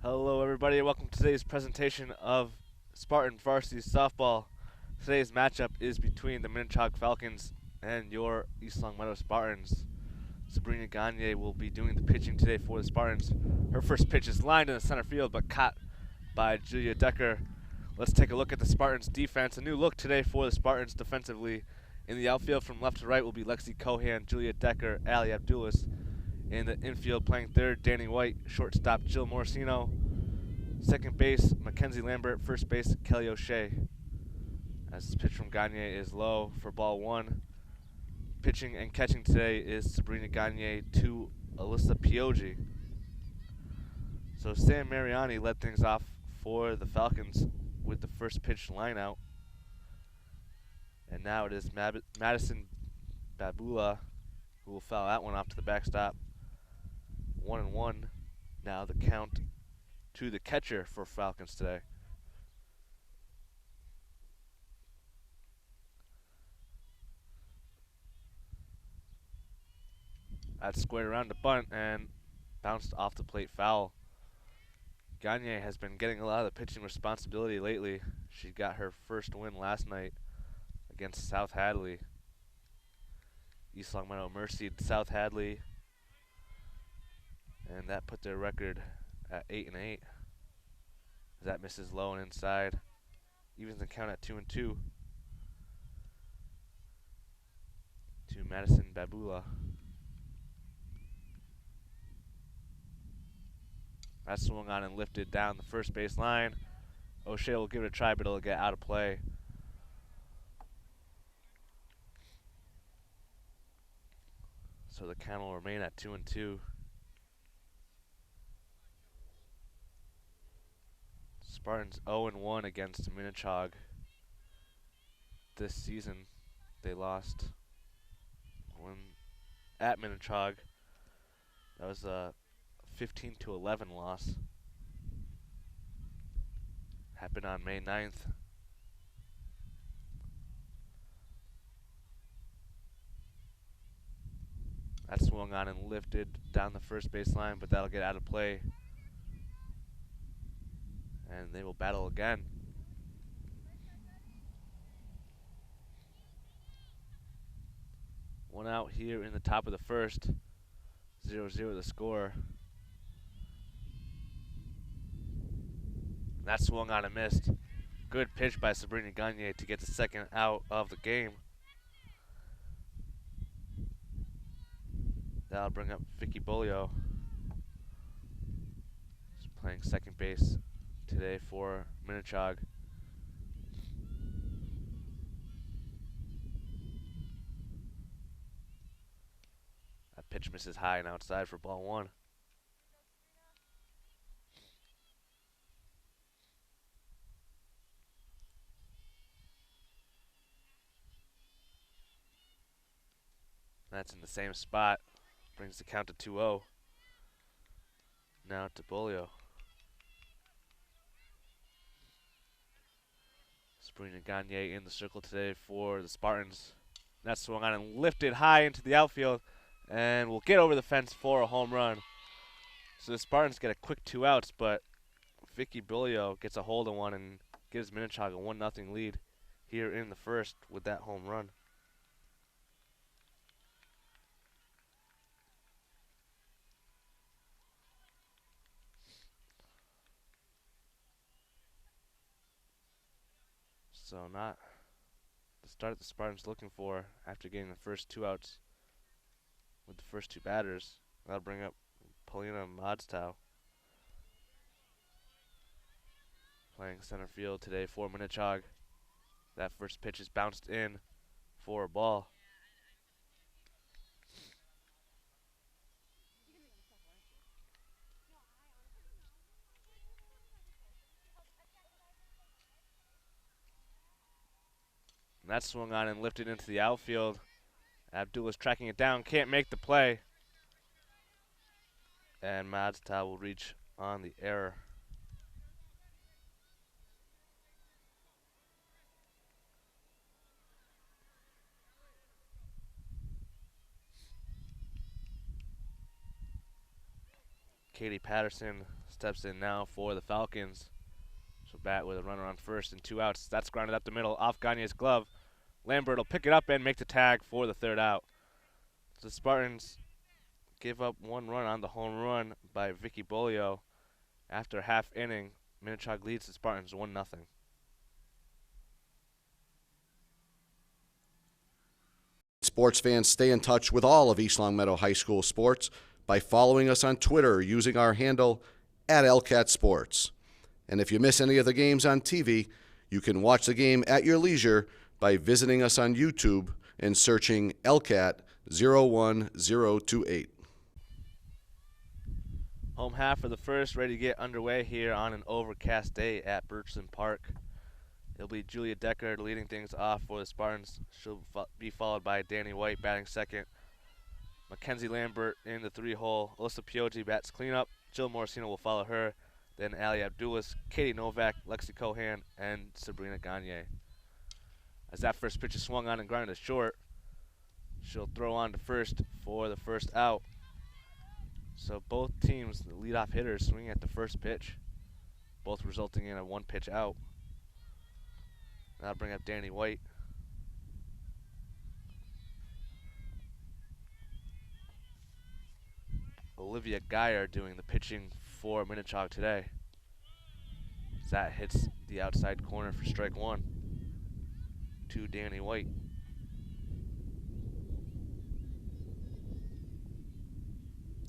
Hello, everybody, and welcome to today's presentation of Spartan varsity softball. Today's matchup is between the Minnechaug Falcons and your East Longmeadow Spartans. Sabrina Gagne will be doing the pitching today for the Spartans. Her first pitch is lined in the center field, but caught by Julia Decker. Let's take a look at the Spartans' defense. A new look today for the Spartans defensively. In the outfield from left to right will be Lexi Cohan, Julia Decker, Ali Abdulis. In the infield playing third, Danny White. Shortstop, Jill Morosino. Second base, Mackenzie Lambert. First base, Kelly O'Shea. As this pitch from Gagne is low for ball one. Pitching and catching today is Sabrina Gagne to Alyssa Piogi. So Sam Mariani led things off for the Falcons with the first pitch line out. And now it is Madison Babula who will foul that one off to the backstop. 1-1. Now the count to the catcher for Falcons today. That's squared around the bunt and bounced off the plate foul. Gagne has been getting a lot of the pitching responsibility lately. She got her first win last night against South Hadley. East Longmeadow mercied South Hadley, and that put their record at 8-8. That misses low and inside. Evens the count at 2-2 to Madison Babula. That swung on and lifted down the first base line. O'Shea will give it a try, but it'll get out of play. So the count will remain at 2-2. Spartans 0-1 against Minnechaug this season. They lost at Minnechaug. That was a 15-11 loss. Happened on May 9th. That swung on and lifted down the first base line, but that'll get out of play. And they will battle again. One out here in the top of the first. 0-0 the score. That swung on and missed. Good pitch by Sabrina Gagne to get the second out of the game. That'll bring up Vicky Bolio. She's playing second base today for Minnechaug. That pitch misses high and outside for ball one. That's in the same spot. Brings the count to 2-0. Now to Bolio. Sabrina Gagne in the circle today for the Spartans. That swung on and lifted high into the outfield and will get over the fence for a home run. So the Spartans get a quick 2 outs, but Vicky Bolio gets a hold of one and gives Minnechaug a 1-0 lead here in the first with that home run. So not the start the Spartans looking for after getting the first 2 outs with the first 2 batters. That'll bring up Paulina Modstow. Playing center field today for Minnechaug. That first pitch is bounced in for a ball. And that swung on and lifted into the outfield. Abdullah's tracking it down, can't make the play. And Modstow will reach on the error. Katie Patterson steps in now for the Falcons. She'll bat with a runner on first and 2 outs. That's grounded up the middle off Gagne's glove. Lambert will pick it up and make the tag for the 3rd out. The Spartans give up 1 run on the home run by Vicky Bolio. After half inning, Minnechaug leads the Spartans 1-0. Sports fans, stay in touch with all of East Longmeadow High School sports by following us on Twitter using our handle @LCatSports. And if you miss any of the games on TV, you can watch the game at your leisure by visiting us on YouTube and searching LCAT 01028. Home half of the first ready to get underway here on an overcast day at Birchland Park. It'll be Julia Decker leading things off for the Spartans. She'll be followed by Danny White batting second. Mackenzie Lambert in the 3-hole. Alyssa Pioji bats cleanup. Jill Morosino will follow her. Then Ali Abdulis, Katie Novak, Lexi Cohan, and Sabrina Gagne. As that first pitch is swung on and grounded to short, she'll throw on to first for the 1st out. So both teams, the leadoff hitters, swing at the first pitch, both resulting in a 1-pitch out. That'll bring up Danny White. Olivia Geyer doing the pitching for Minnechaug today. That hits the outside corner for strike 1 to Danny White.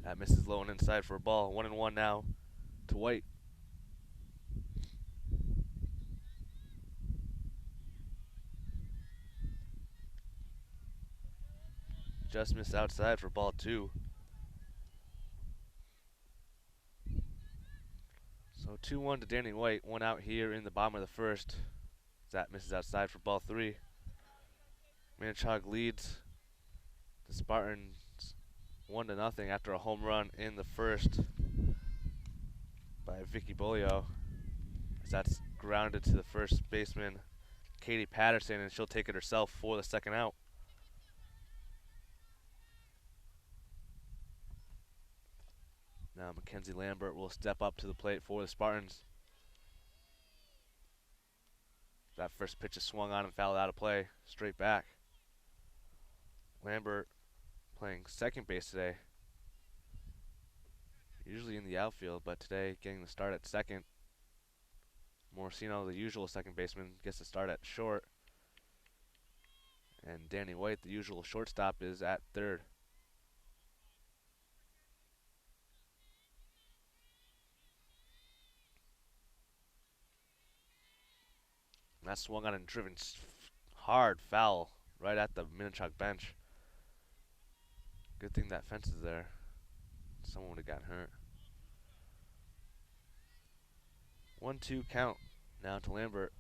That misses low and inside for a ball. 1-1 now to White. Just missed outside for ball 2. So 2-1 to Danny White. 1 out here in the bottom of the first. That misses outside for ball 3. Minnechaug leads the Spartans 1-0 after a home run in the first by Vicky Bolio. As that's grounded to the first baseman, Katie Patterson, and she'll take it herself for the 2nd out. Now Mackenzie Lambert will step up to the plate for the Spartans. That first pitch is swung on and fouled out of play, straight back. Lambert playing second base today. Usually in the outfield, but today getting the start at second. Morosino, the usual second baseman, gets the start at short. And Danny White, the usual shortstop, is at third. And that swung on and driven hard foul right at the Minnechaug bench. Good thing that fence is there. Someone would have gotten hurt. 1-2 count now to Lambert.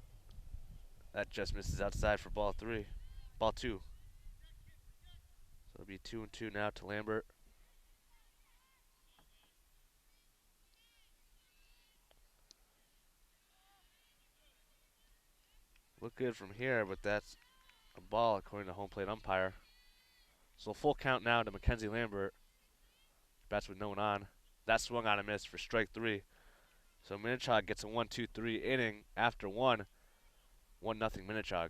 That just misses outside for ball 2. So it'll be 2-2 now to Lambert. Look good from here, but that's a ball according to home plate umpire. So full count now to Mackenzie Lambert. Bats with no one on. That swung on a miss for strike 3. So Minnechaug gets a 1-2-3 inning after 1. 1-0 Minnechaug.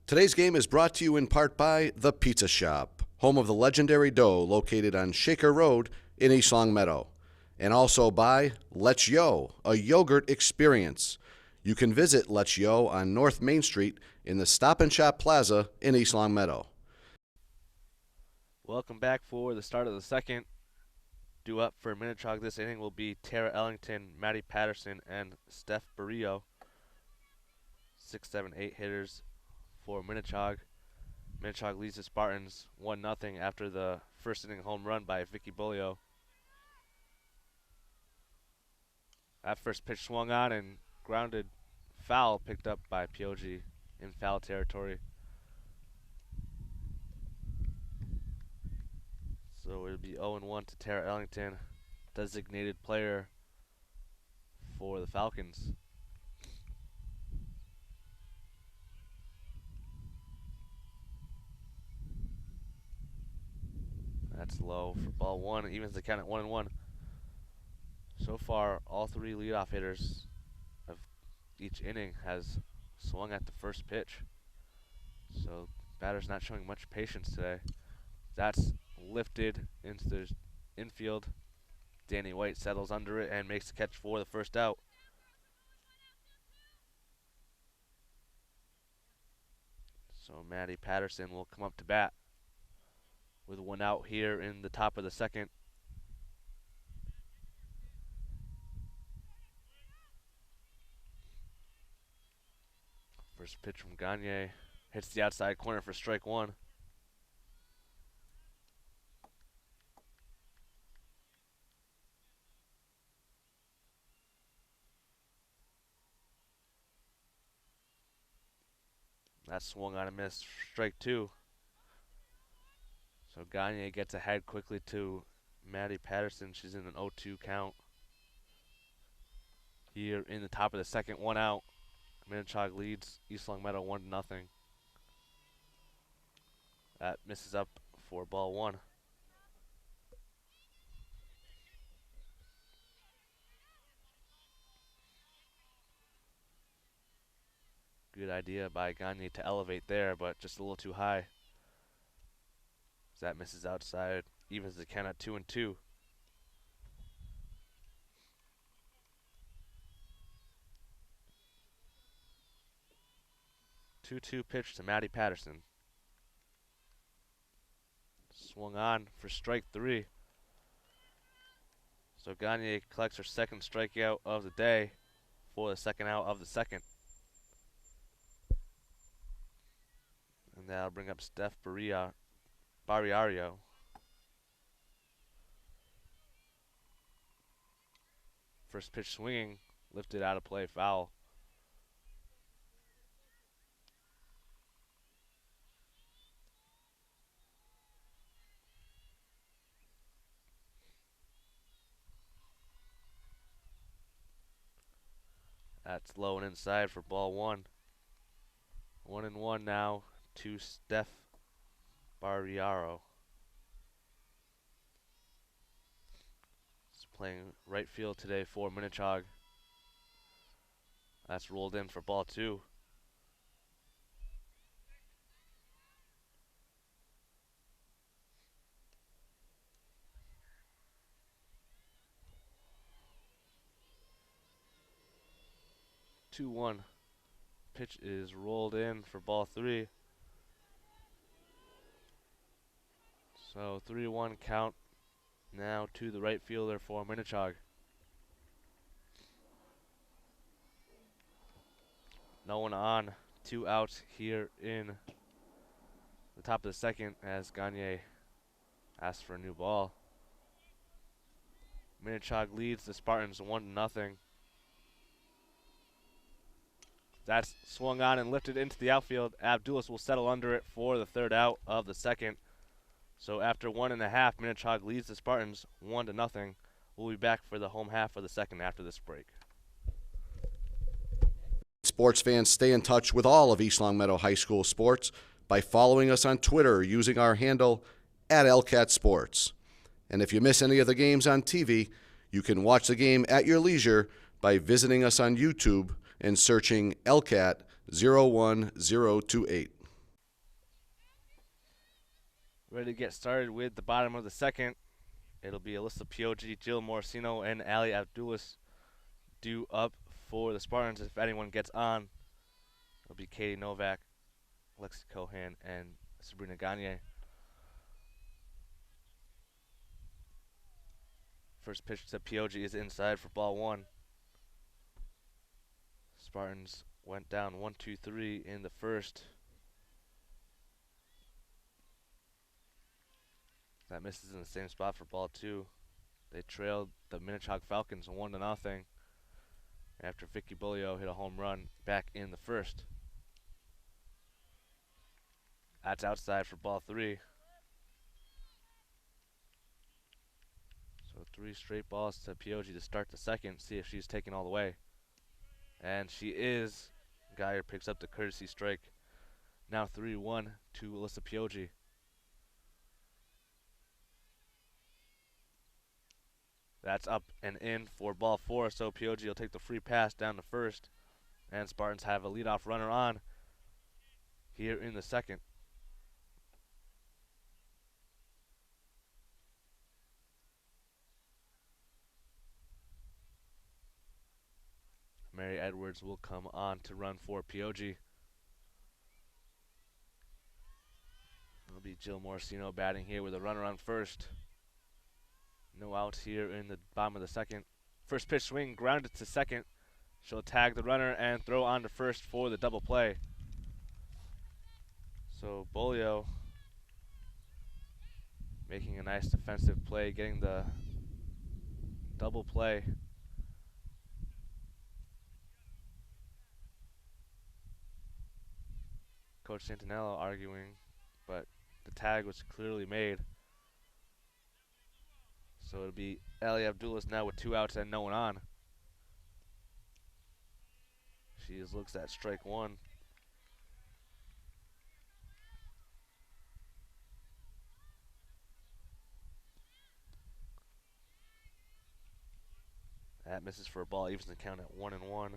Today's game is brought to you in part by The Pizza Shop, home of the legendary dough, located on Shaker Road in East Longmeadow. And also by Let's Yo, a yogurt experience. You can visit Let's Yo on North Main Street in the Stop and Shop Plaza in East Longmeadow. Welcome back for the start of the second. Due up for Minnechaug this inning will be Tara Ellington, Maddie Patterson, and Steph Barrio. 6, 7, 8 hitters for Minnechaug. Minnechaug leads the Spartans 1-0 after the first inning home run by Vicky Bolio. That first pitch swung on and grounded foul, picked up by Pioji in foul territory. So it'll be 0-1 to Tara Ellington, designated player for the Falcons. That's low for ball one. Evens the count at 1-1. So far, all three leadoff hitters of each inning has swung at the first pitch. So batter's not showing much patience today. That's lifted into the infield. Danny White settles under it and makes the catch for the first out. So Matty Patterson will come up to bat with one out here in the top of the second. First pitch from Gagne hits the outside corner for strike one. That swung on a miss, strike two. So Gagne gets ahead quickly to Matty Patterson. She's in an 0-2 count. Here in the top of the second, one out. Minnechaug leads East Long Meadow 1-0. That misses up for ball one. Good idea by Gagne to elevate there, but just a little too high. That misses outside, evens the count at 2-2. Two-two pitch to Matty Patterson. Swung on for strike three. So Gagne collects her second strikeout of the day for the second out of the second. And that'll bring up Steph Barriario. First pitch swinging, lifted out of play, foul. That's low and inside for ball one. 1-1 now to Steph Barriaro. He's playing right field today for Minnechaug. That's rolled in for ball two. Two one. Pitch is rolled in for ball three. So 3-1 count now to the right fielder for Minnechaug. No one on. 2 outs here in the top of the second as Gagne asks for a new ball. Minnechaug leads the Spartans 1-0. That's swung on and lifted into the outfield. Abdulis will settle under it for the third out of the second. So after 1.5, Minnechaug leads the Spartans 1-0. We'll be back for the home half of the second after this break. Sports fans, stay in touch with all of East Long Meadow High School sports by following us on Twitter using our handle @LCATSports. And if you miss any of the games on TV, you can watch the game at your leisure by visiting us on YouTube and searching LCAT 01028. Ready to get started with the bottom of the second. It'll be Alyssa Piogi, Jill Morosino, and Ali Abdulis due up for the Spartans. If anyone gets on, it'll be Katie Novak, Lexi Cohan, and Sabrina Gagne. First pitch to Piogi is inside for ball one. Spartans went down 1-2-3 in the first. That misses in the same spot for ball two. They trailed the Minnechaug Falcons 1-0 after Vicky Bulio hit a home run back in the first. That's outside for ball three. So 3 straight balls to Piogi to start the second. See if she's taking all the way. And she is. Geyer picks up the courtesy strike. Now 3-1 to Alyssa Piogi. That's up and in for ball 4, so POG will take the free pass down to first. And Spartans have a leadoff runner on here in the second. Mary Edwards will come on to run for POG. It'll be Jill Morosino batting here with a runner on first. No outs here in the bottom of the second. First pitch swing, grounded to second. She'll tag the runner and throw on to first for the double play. So Bolio making a nice defensive play, getting the double play. Coach Santinello arguing, but the tag was clearly made. So it'll be Ali Abdullah now with 2 outs and no one on. She looks at strike 1. That misses for a ball, evens the count at 1-1.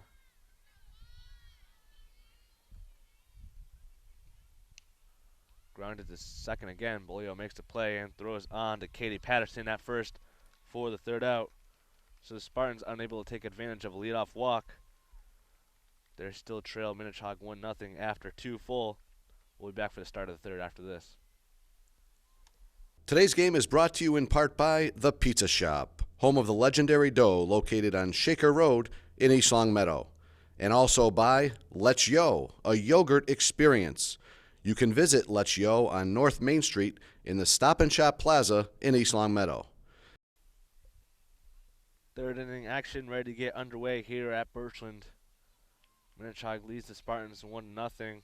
Grounded to second again. Bolio makes the play and throws on to Katie Patterson at first for the third out. So the Spartans unable to take advantage of a leadoff walk. They still trail Minnechaug 1-0 after 2 full. We'll be back for the start of the third after this. Today's game is brought to you in part by The Pizza Shop, home of the legendary dough, located on Shaker Road in East Longmeadow. And also by Let's Yo, a yogurt experience. You can visit Let's Yo on North Main Street in the Stop and Shop Plaza in East Longmeadow. Third inning action ready to get underway here at Birchland. Minnechaug leads the Spartans 1-0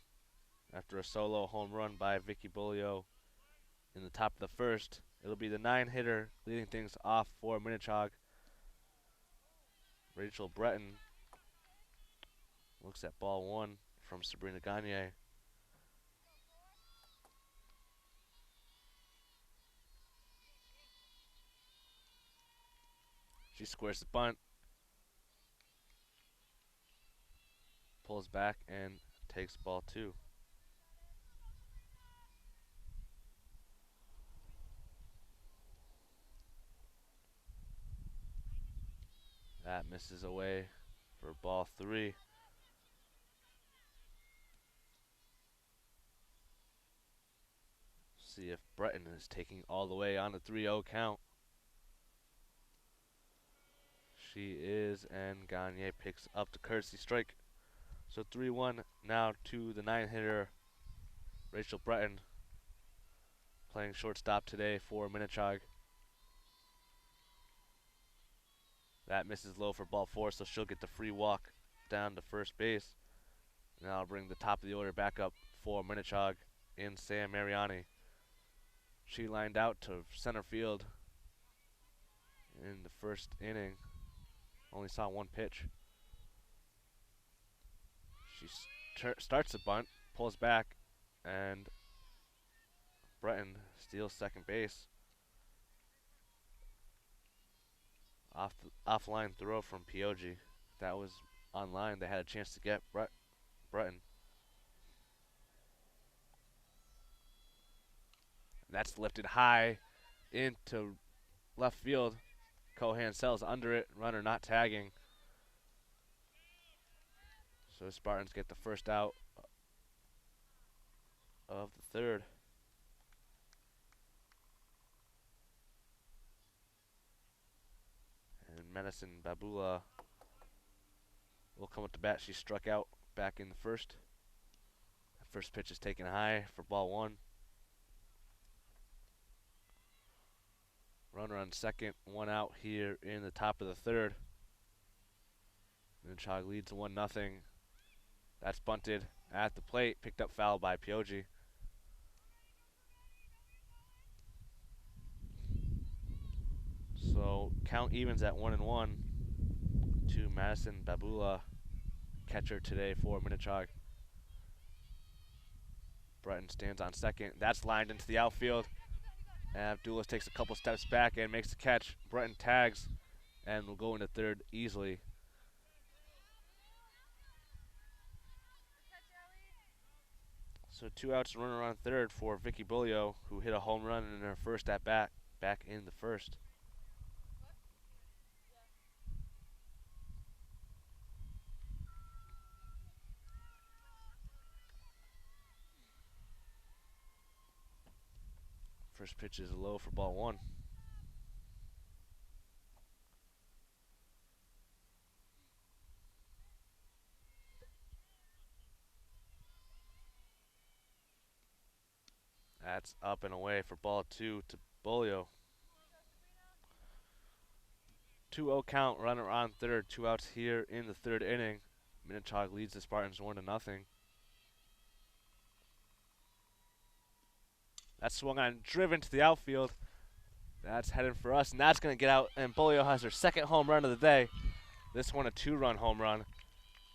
after a solo home run by Vicky Bolio in the top of the first. It'll be the 9-hitter leading things off for Minnechaug. Rachel Breton looks at ball 1 from Sabrina Gagne. She squares the bunt, pulls back and takes ball 2. That misses away for ball 3. See if Breton is taking all the way on the 3-0 count. She is, and Gagne picks up the courtesy strike. So 3-1 now to the 9-hitter, Rachel Breton, playing shortstop today for Minnechaug. That misses low for ball 4, so she'll get the free walk down to first base. And I'll bring the top of the order back up for Minnechaug in Sam Mariani. She lined out to center field in the first inning. Only saw 1 pitch. She starts the bunt, pulls back, and Breton steals second base. Offline throw from POG. That was online. They had a chance to get Breton. That's lifted high into left field. Cohan sells under it. Runner not tagging. So the Spartans get the first out of the third. And Medicine Babula will come with the bat. She struck out back in the first. The first pitch is taken high for ball 1. Runner on second, 1 out here in the top of the third. Minnechaug leads 1-0. That's bunted at the plate, picked up foul by POG. So count evens at 1-1 to Madison Babula, catcher today for Minnechaug. Breton stands on second. That's lined into the outfield. And Abdulas takes a couple steps back and makes the catch. Breton tags and will go into third easily. So 2 outs, runner on third for Vicky Bulio, who hit a home run in her first at bat back in the first. First pitch is low for ball one. That's up and away for ball two to Bolio. 2-0 count, runner on third, 2 outs here in the third inning. Minnechaug leads the Spartans 1-0. That's swung on, driven to the outfield. That's heading for us, and that's going to get out, and Bolio has her second home run of the day. This one a 2-run home run.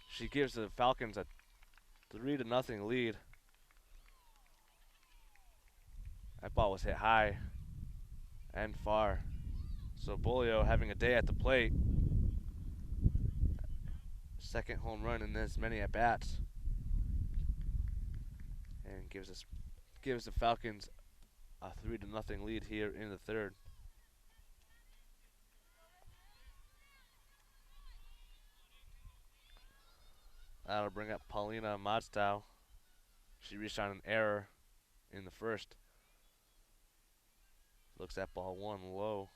She gives the Falcons a 3-0 lead. That ball was hit high and far. So Bolio having a day at the plate. Second home run in as many at bats. And gives the Falcons a 3-0 lead here in the third. That'll bring up Paulina Madstow. She reached on an error in the first. Looks at ball one low.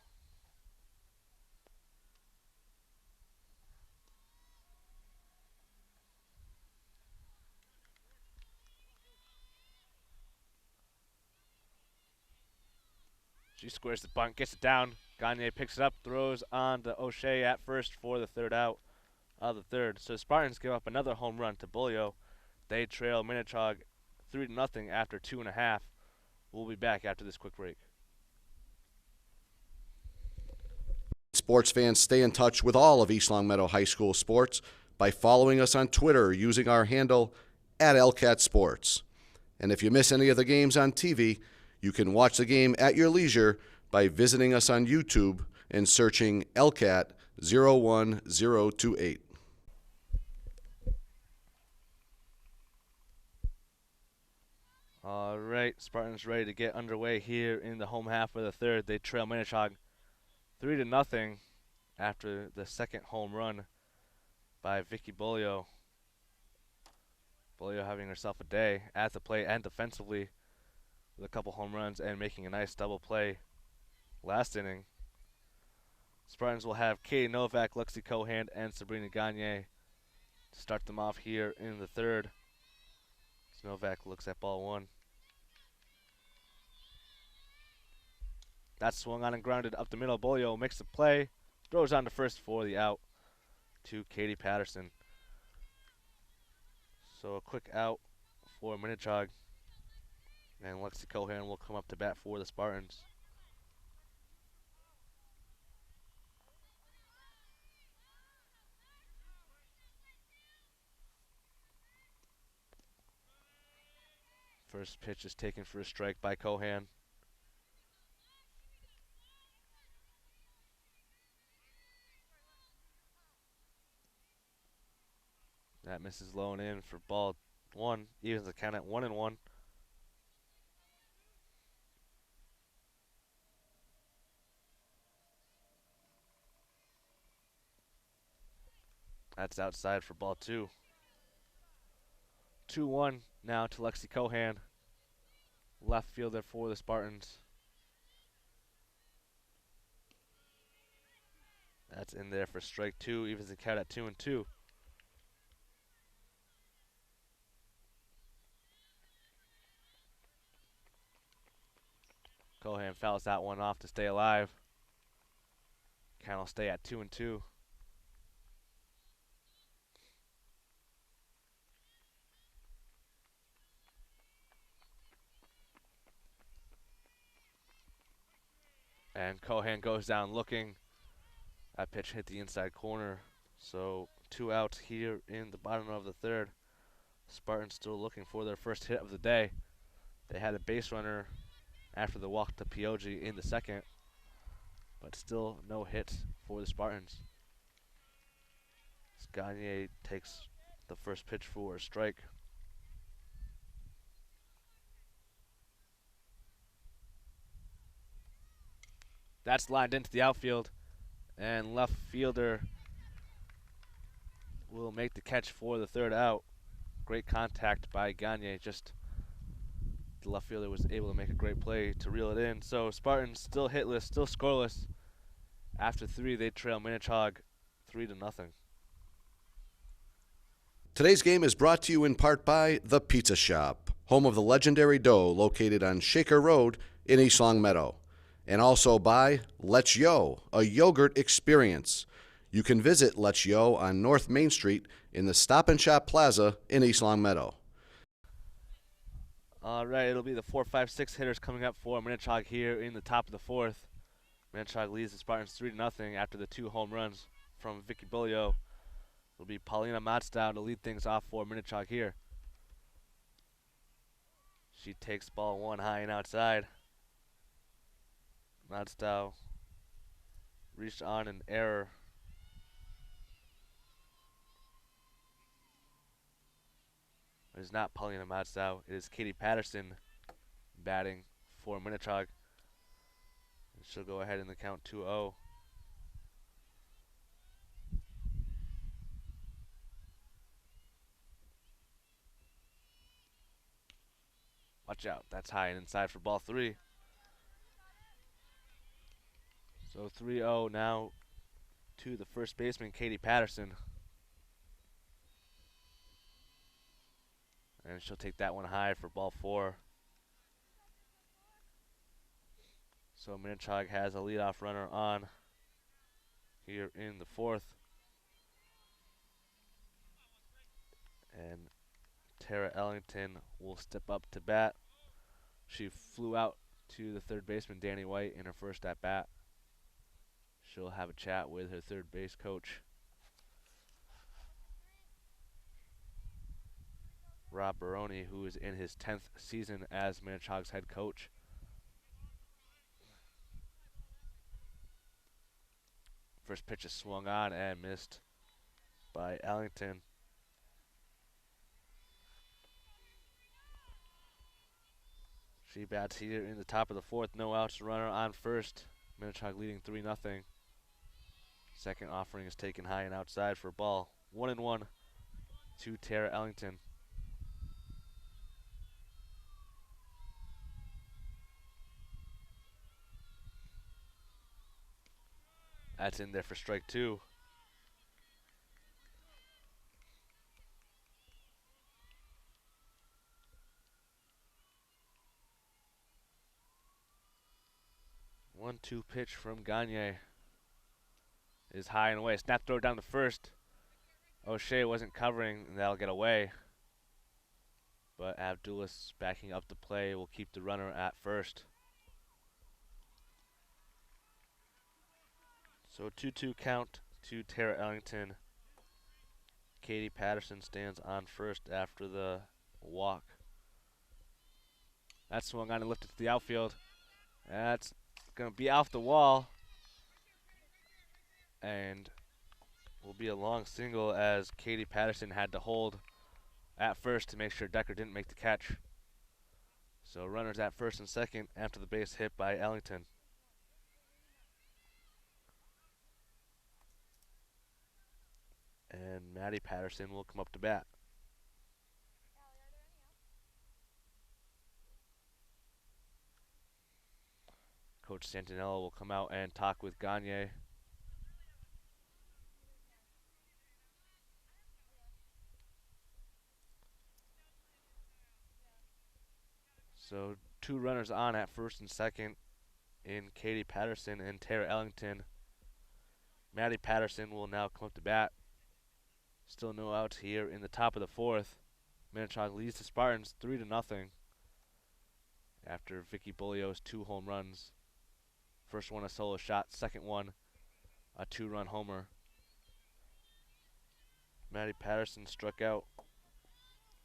She squares the bunt, gets it down. Gagne picks it up, throws on to O'Shea at first for the third out of the third. So the Spartans give up another home run to Bolio. They trail Minnechaug 3-0 after 2.5. We'll be back after this quick break. Sports fans, stay in touch with all of East Longmeadow High School sports by following us on Twitter using our handle @LCATSports. And if you miss any of the games on TV, you can watch the game at your leisure by visiting us on YouTube and searching LCAT 01028. All right, Spartans ready to get underway here in the home half of the third. They trail Minnechaug 3-0 after the second home run by Vicky Bolio. Bolio having herself a day at the plate and defensively with a couple home runs and making a nice double play last inning. Spartans will have Katie Novak, Lexi Cohan, and Sabrina Gagne to start them off here in the third. Novak looks at ball one. That's swung on and grounded up the middle. Bolio makes the play, throws on to first for the out to Katie Patterson. So a quick out for Minnechaug, and Lexi Cohan will come up to bat for the Spartans. First pitch is taken for a strike by Cohan. That misses low and in for ball one. Evens the count at 1-1. That's outside for ball two. 2-1 now to Lexi Cohan, left fielder for the Spartans. That's in there for strike two, evens the count at 2-2. Cohan fouls that one off to stay alive. Count will stay at 2-2. And Cohan goes down looking. That pitch hit the inside corner. So 2 outs here in the bottom of the third. Spartans still looking for their first hit of the day. They had a base runner after the walk to Pioji in the second. but still no hits for the Spartans. Gagne takes the first pitch for a strike. That's lined into the outfield, and left fielder will make the catch for the third out. Great contact by Gagne. Just the left fielder was able to make a great play to reel it in. So Spartans still hitless, still scoreless. After 3, they trail Minnechaug 3-0. Today's game is brought to you in part by The Pizza Shop, home of the legendary dough, located on Shaker Road in East Longmeadow. And also by Let's Yo, a yogurt experience. You can visit Let's Yo on North Main Street in the Stop and Shop Plaza in East Longmeadow. All right, it'll be the 4, 5, 6 hitters coming up for Minnechaug here in the top of the 4th. Minnechaug leads the Spartans 3-0 after the 2 home runs from Vicky Bolio. It'll be Paulina Matstow to lead things off for Minnechaug here. She takes ball 1 high and outside. Matstow reached on an error. It is not Paulina Matstow. It is Katie Patterson batting for Minnechaug. She'll go ahead in the count 2-0. Watch out. That's high and inside for ball 3. So 3-0 now to the first baseman, Katie Patterson. And she'll take that one high for ball 4. So Minnechaug has a leadoff runner on here in the 4th. And Tara Ellington will step up to bat. She flew out to the third baseman, Danny White, in her first at bat. She'll have a chat with her third base coach, Rob Baroni, who is in his 10th season as Minnechaug's head coach. First pitch is swung on and missed by Ellington. She bats here in the top of the 4th. No outs, runner on first. Minnechaug leading 3-0. Second offering is taken high and outside for a ball. 1-1 to Tara Ellington. That's in there for strike 2. One-two pitch from Gagne is high and away. Snap throw down to first. O'Shea wasn't covering, and that'll get away. But Abdulis backing up the play will keep the runner at first. So 2-2 count to Tara Ellington. Katie Patterson stands on first after the walk. That swung on and lifted to the outfield. That's going to be off the wall. And will be a long single as Katie Patterson had to hold at first to make sure Decker didn't make the catch. So runners at first and second after the base hit by Ellington. And Maddie Patterson will come up to bat. Coach Santinello will come out and talk with Gagne. So 2 runners on at first and second in Katie Patterson and Tara Ellington. Maddie Patterson will now come up to bat. Still no outs here in the top of the 4th. Minnechaug leads the Spartans 3-0 after Vicky Bolio's 2 home runs. First one a solo shot, second one a 2-run homer. Maddie Patterson struck out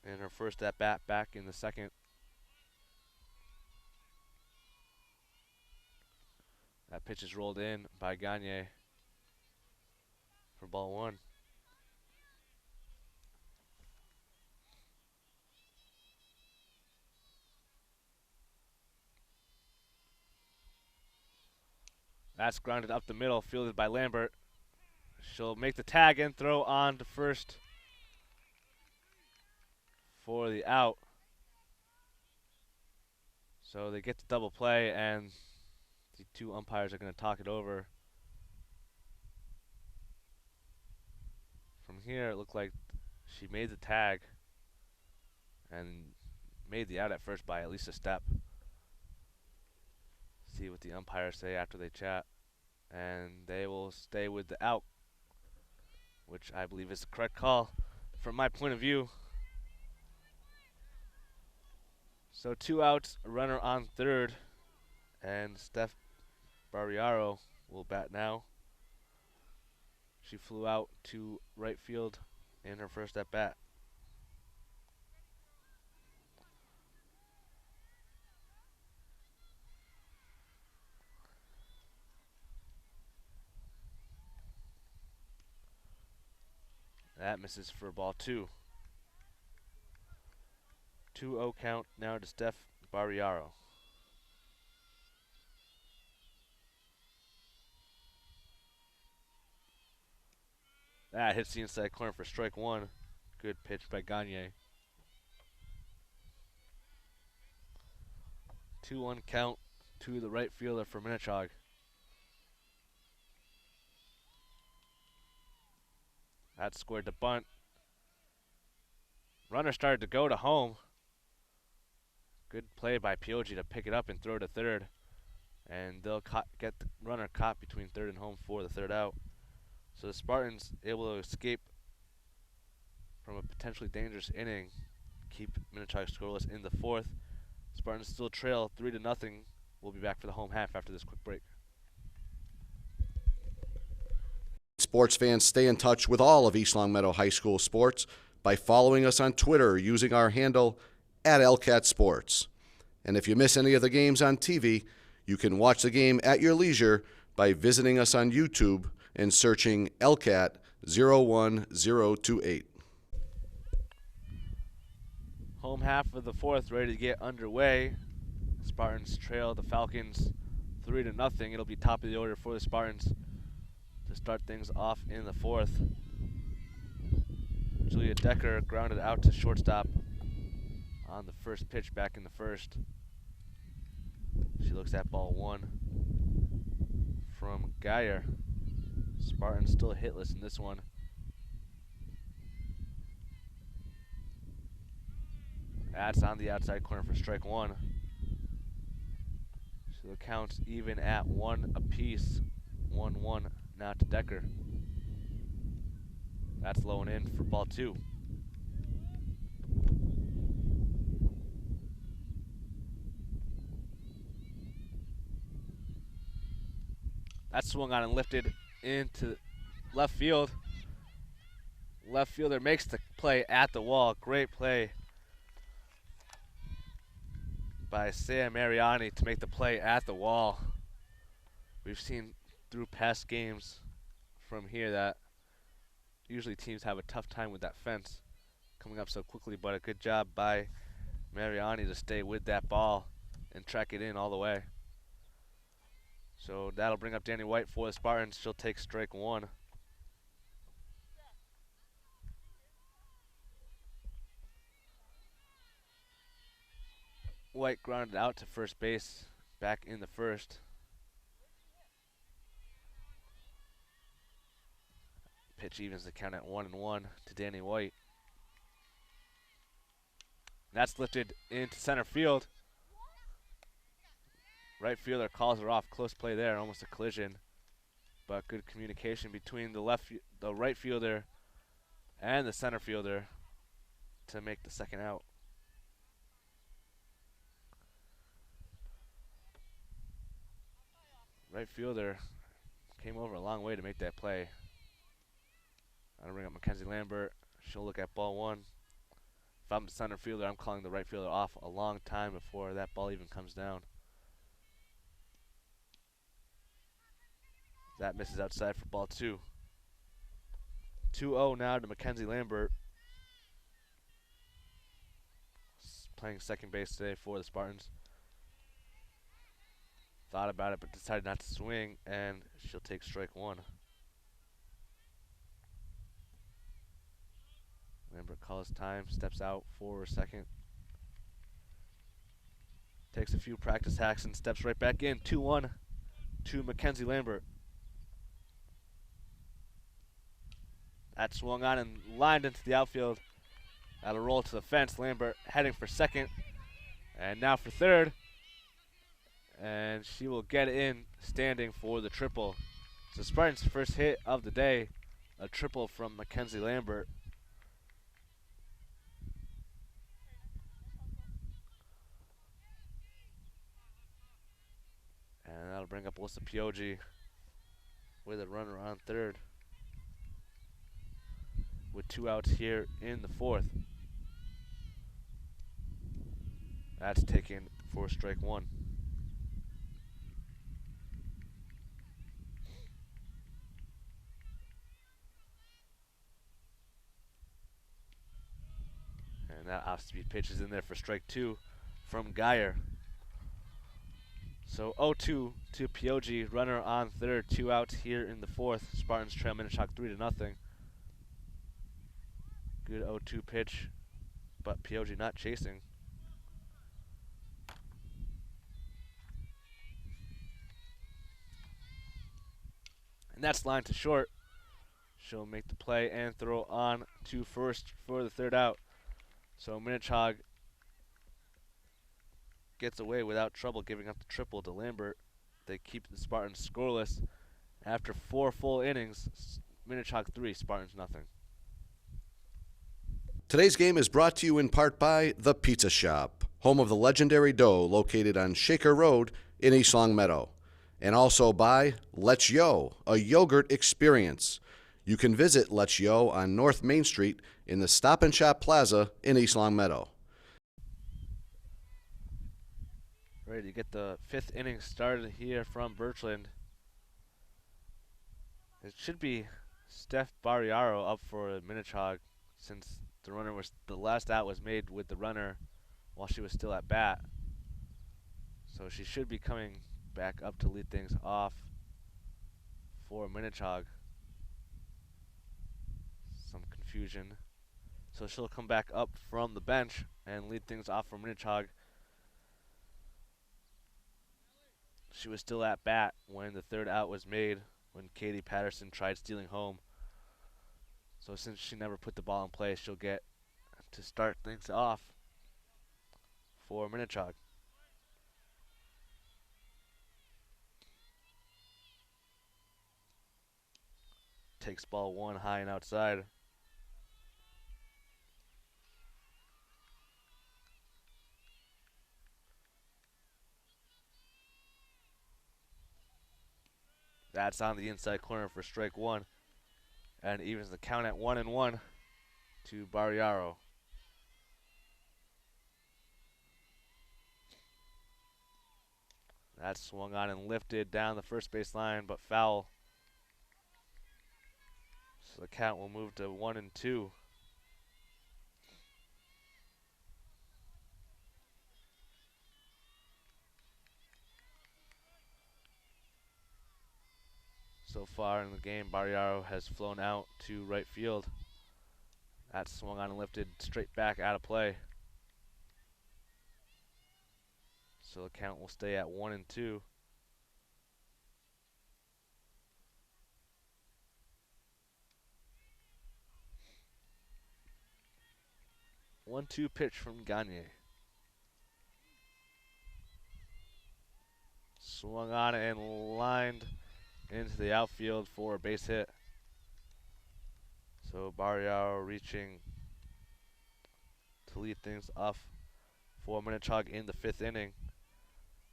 in her first at bat back in the 2nd. That That pitch is rolled in by Gagne for ball one. That's grounded up the middle, fielded by Lambert. She'll make the tag and throw on to first for the out. So they get the double play, and the two umpires are going to talk it over. From here, it looked like she made the tag and made the out at first by at least a step. See what the umpires say after they chat. And they will stay with the out, which I believe is the correct call from my point of view. So 2 outs, a runner on third, and Steph Barriaro will bat now. She flew out to right field in her first at bat. That misses for ball two. 2-0 count now to Steph Barriaro. That hits the inside corner for strike one. Good pitch by Gagne. 2-1 count to the right fielder for Minnechaug. That squared the bunt. Runner started to go to home. Good play by Pioji to pick it up and throw to third. And they'll get the runner caught between third and home for the third out. So the Spartans able to escape from a potentially dangerous inning, keep Minnechaug scoreless in the fourth. Spartans still trail 3-0. We'll be back for the home half after this quick break. Sports fans, stay in touch with all of East Longmeadow High School sports by following us on Twitter using our handle @LCATSports. And if you miss any of the games on TV, you can watch the game at your leisure by visiting us on YouTube and searching LCAT 01028. Home half of the fourth ready to get underway. Spartans trail the Falcons 3-0. It'll be top of the order for the Spartans to start things off in the fourth. Julia Decker grounded out to shortstop on the first pitch back in the first. She looks at ball one from Geyer. Spartans still hitless in this one. That's on the outside corner for strike one. So the count's even at 1 apiece. 1-1 now to Decker. That's low and in for ball two. That swung on and lifted into left field. Left fielder makes the play at the wall. Great play by Sam Mariani to make the play at the wall. We've seen through past games from here that usually teams have a tough time with that fence coming up so quickly, but a good job by Mariani to stay with that ball and track it in all the way. So that'll bring up Danny White for the Spartans. She'll take strike one. White grounded out to first base back in the first. Pitch evens the count at 1-1 to Danny White. That's lifted into center field. Right fielder calls her off. Close play there, almost a collision. But good communication between the right fielder and the center fielder to make the second out. Right fielder came over a long way to make that play. I'm gonna bring up Mackenzie Lambert. She'll look at ball one. If I'm the center fielder, I'm calling the right fielder off a long time before that ball even comes down. That misses outside for ball two. 2-0 now to Mackenzie Lambert. Playing second base today for the Spartans. Thought about it, but decided not to swing, and she'll take strike one. Lambert calls time, steps out for a second. Takes a few practice hacks and steps right back in. 2-1 to Mackenzie Lambert. That swung on and lined into the outfield. That'll roll to the fence. Lambert heading for second. And now for third. And she will get in standing for the triple. So Spartans' first hit of the day. A triple from Mackenzie Lambert. And that'll bring up Alyssa Pioji with a runner on third, with 2 outs here in the fourth. That's taken for strike one. And that off-speed pitch is in there for strike two from Geyer. So 0-2 to Pioji, runner on third, 2 outs here in the fourth. Spartans trail Minnechaug 3-0. Good 0-2 pitch, but Pioji not chasing. And that's line to short. She'll make the play and throw on to first for the third out. So Minnechaug gets away without trouble, giving up the triple to Lambert. They keep the Spartans scoreless. After 4 full innings, Minnechaug 3, Spartans nothing. Today's game is brought to you in part by The Pizza Shop, home of the legendary dough, located on Shaker Road in East Longmeadow. And also by Let's Yo, a yogurt experience. You can visit Let's Yo on North Main Street in the Stop and Shop Plaza in East Longmeadow. Ready to get the 5th inning started here from Birchland. It should be Steph Barriaro up for Minnechaug, since the last out was made with the runner while she was still at bat. So she should be coming back up to lead things off for Minnechaug. Some confusion. So she'll come back up from the bench and lead things off for Minnechaug. She was still at bat when the third out was made, when Katie Patterson tried stealing home. So since she never put the ball in play, she'll get to start things off for Minnechaug. Takes ball one high and outside. That's on the inside corner for strike one, and evens the count at 1-1 to Barriaro. That swung on and lifted down the first base line, but foul. So the count will move to 1-2. So far in the game, Barriaro has flown out to right field. That swung on and lifted straight back out of play. So the count will stay at 1-2. One-two pitch from Gagne. Swung on and lined into the outfield for a base hit. So Barriaro reaching to lead things off for Minnechaug in the 5th inning.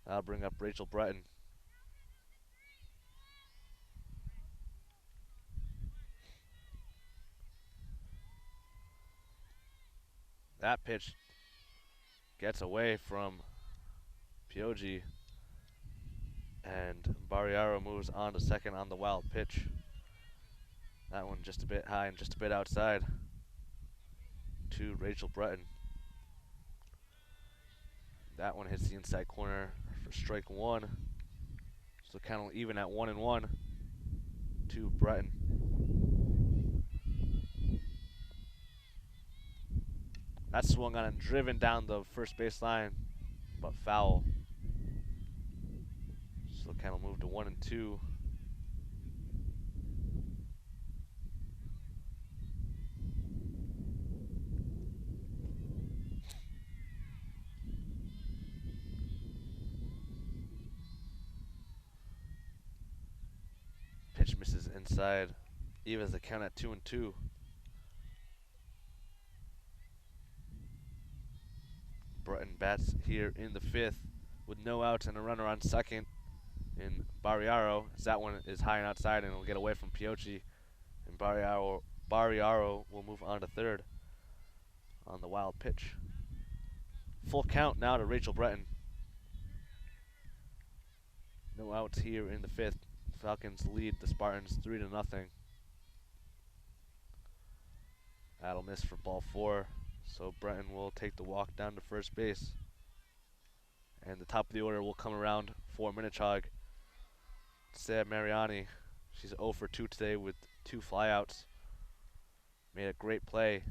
That'll bring up Rachel Breton. That pitch gets away from Pioji, and Barriaro moves on to second on the wild pitch. That one just a bit high and just a bit outside to Rachel Breton. That one hits the inside corner for strike one. So count will even at 1-1 to Breton. That swung on and driven down the first base line, but foul. So count will move to 1-2. Pitch misses inside. Evens the count at 2-2. Breton bats here in the fifth with no outs and a runner on second in Barriaro. As that one is high and outside and will get away from Piocci. And Barriaro will move on to third on the wild pitch. Full count now to Rachel Breton. No outs here in the fifth. Falcons lead the Spartans 3-0. That'll miss for ball four. So Breton will take the walk down to first base. And the top of the order will come around for Minnechaug. Sam Mariani. She's 0 for 2 today with 2 flyouts. Made a great play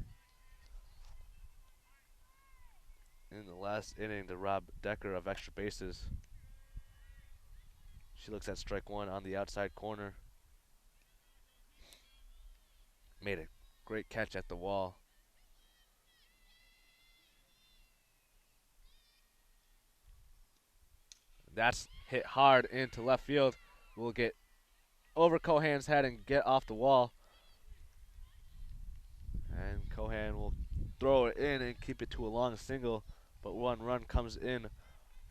in the last inning to rob Decker of extra bases. She looks at strike one on the outside corner. Made a great catch at the wall. That's hit hard into left field. Will get over Cohan's head and get off the wall. And Cohan will throw it in and keep it to a long single. But one run comes in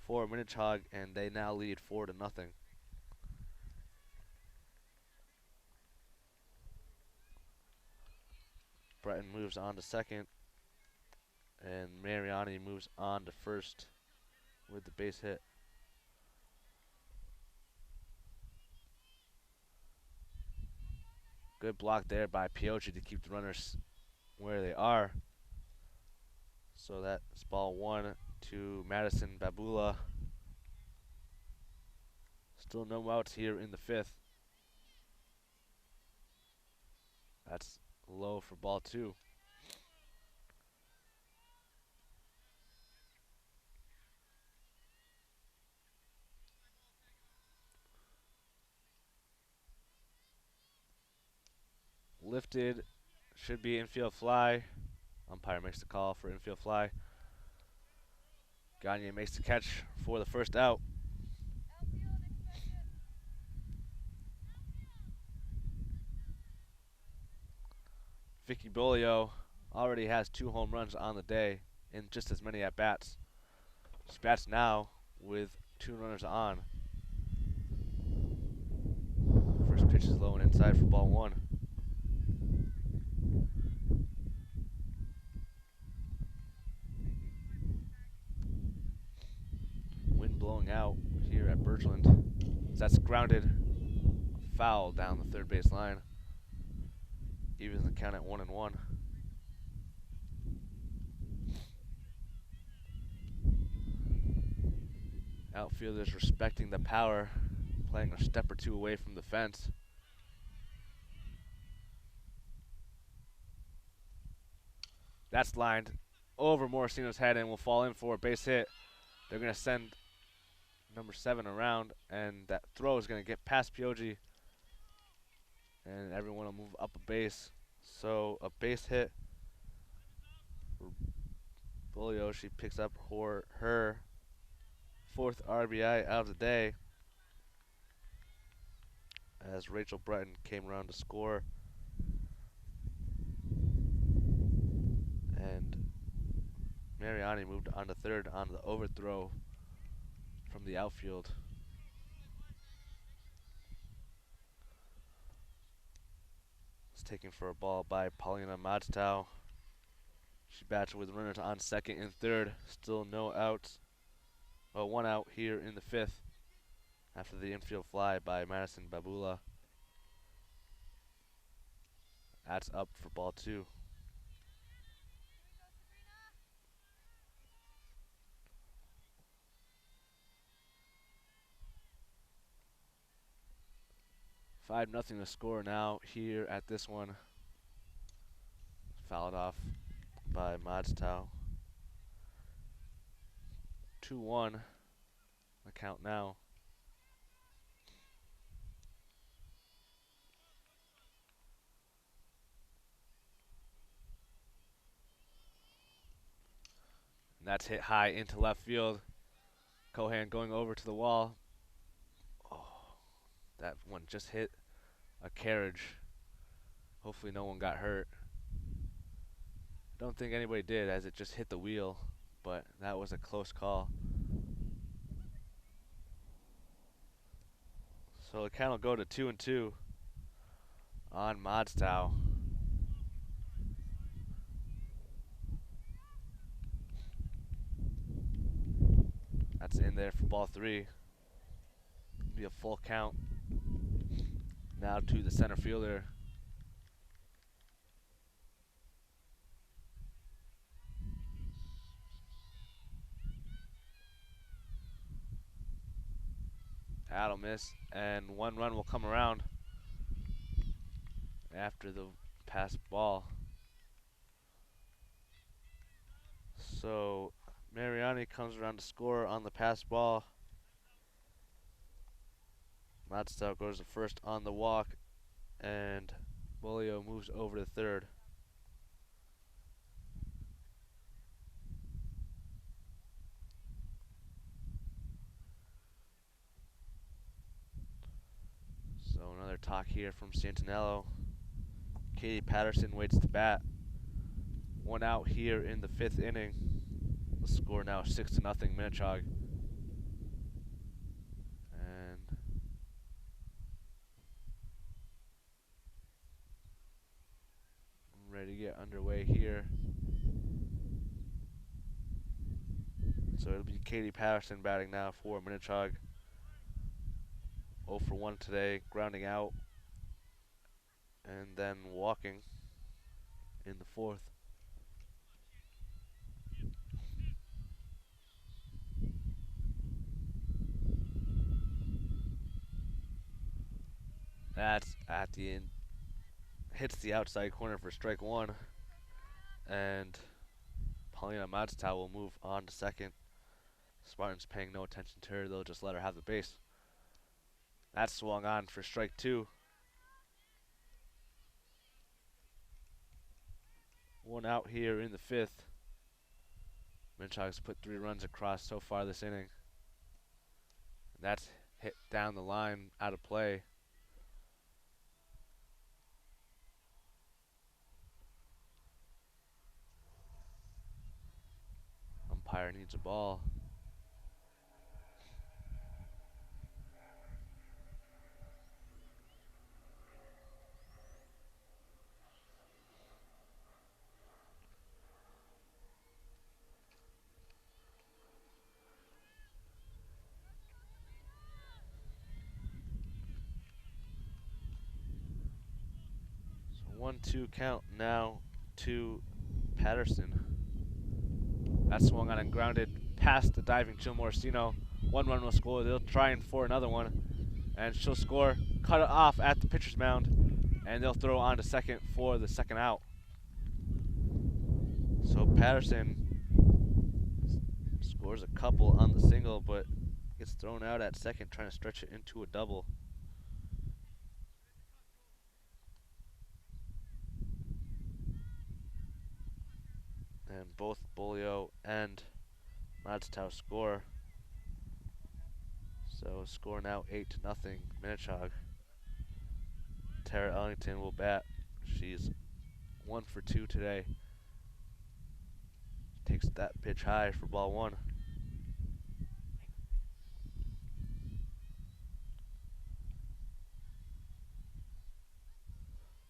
for Minnechaug, and they now lead 4-0. Breton moves on to second, and Mariani moves on to first with the base hit. Good block there by Piocci to keep the runners where they are. So that's ball one to Madison Babula. Still no outs here in the fifth. That's low for ball two. Lifted, should be infield fly. Umpire makes the call for infield fly. Gagne makes the catch for the first out. Vicky Bolio already has 2 home runs on the day in just as many at-bats. She bats now with 2 runners on. First pitch is low and inside for ball one. Wind blowing out here at Birchland. That's grounded. Foul down the third base line. Evens the count at 1-1. Outfielders respecting the power, playing a step or two away from the fence. That's lined over Morosino's head and will fall in for a base hit. They're going to send number 7 around, and that throw is going to get past Pioggi, and everyone will move up a base. So a base hit for Bolio. She picks up her 4th RBI out of the day as Rachel Breton came around to score. And Mariani moved on to third on the overthrow from the outfield. It's taken for a ball by Paulina Madstow. She bats with runners on second and third. Still no outs. 1 out here in the fifth after the infield fly by Madison Babula. That's up for ball 2. "5-0 to score now here at this one. Fouled off by Modstow. 2-1 the count now. And that's hit high into left field. Cohan going over to the wall. Oh, that one just hit a carriage. Hopefully no one got hurt. Don't think anybody did, as it just hit the wheel, but that was a close call. So the count will go to 2-2 on Modstow. That's in there for ball 3. Be a full count. Now to the center fielder. That'll miss, and 1 run will come around after the pass ball. So Mariani comes around to score on the pass ball. Modstow goes to first on the walk, and Bolio moves over to third. So another talk here from Santinello. Katie Patterson waits to bat. 1 out here in the 5th inning. The score now 6-0 Minnechaug. And I'm ready to get underway here. So it'll be Katie Patterson batting now for Minnechaug. 0 for 1 today, grounding out and then walking in the 4th. That's at the end. Hits the outside corner for strike 1. And Paulina Modstow will move on to second. Spartans paying no attention to her. They'll just let her have the base. That's swung on for strike 2. 1 out here in the 5th. Minnechaug's put 3 runs across so far this inning. And that's hit down the line, out of play. Umpire needs a ball. So 1-2 count now to Patterson. That swung on and grounded past the diving Jill Morosino. 1 run will score. They'll try and for another one. And she'll score, cut it off at the pitcher's mound, and they'll throw on to second for the second out. So Patterson scores a couple on the single, but gets thrown out at second, trying to stretch it into a double. And both Bolio and Modstow score. So score now 8-0 Minnechaug. Tara Ellington will bat. She's 1 for 2 today. Takes that pitch high for ball 1.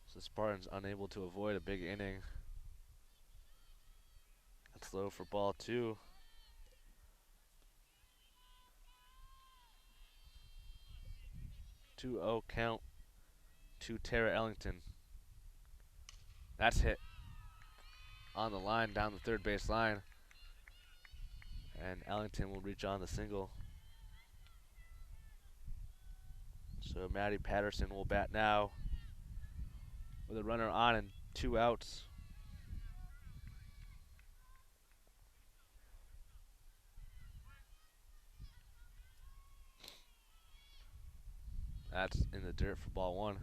So Spartans unable to avoid a big inning. That's low for ball 2. 2-0 count to Tara Ellington. That's hit on the line down the third base line. And Ellington will reach on the single. So Maddie Patterson will bat now with a runner on and 2 outs. That's in the dirt for ball 1.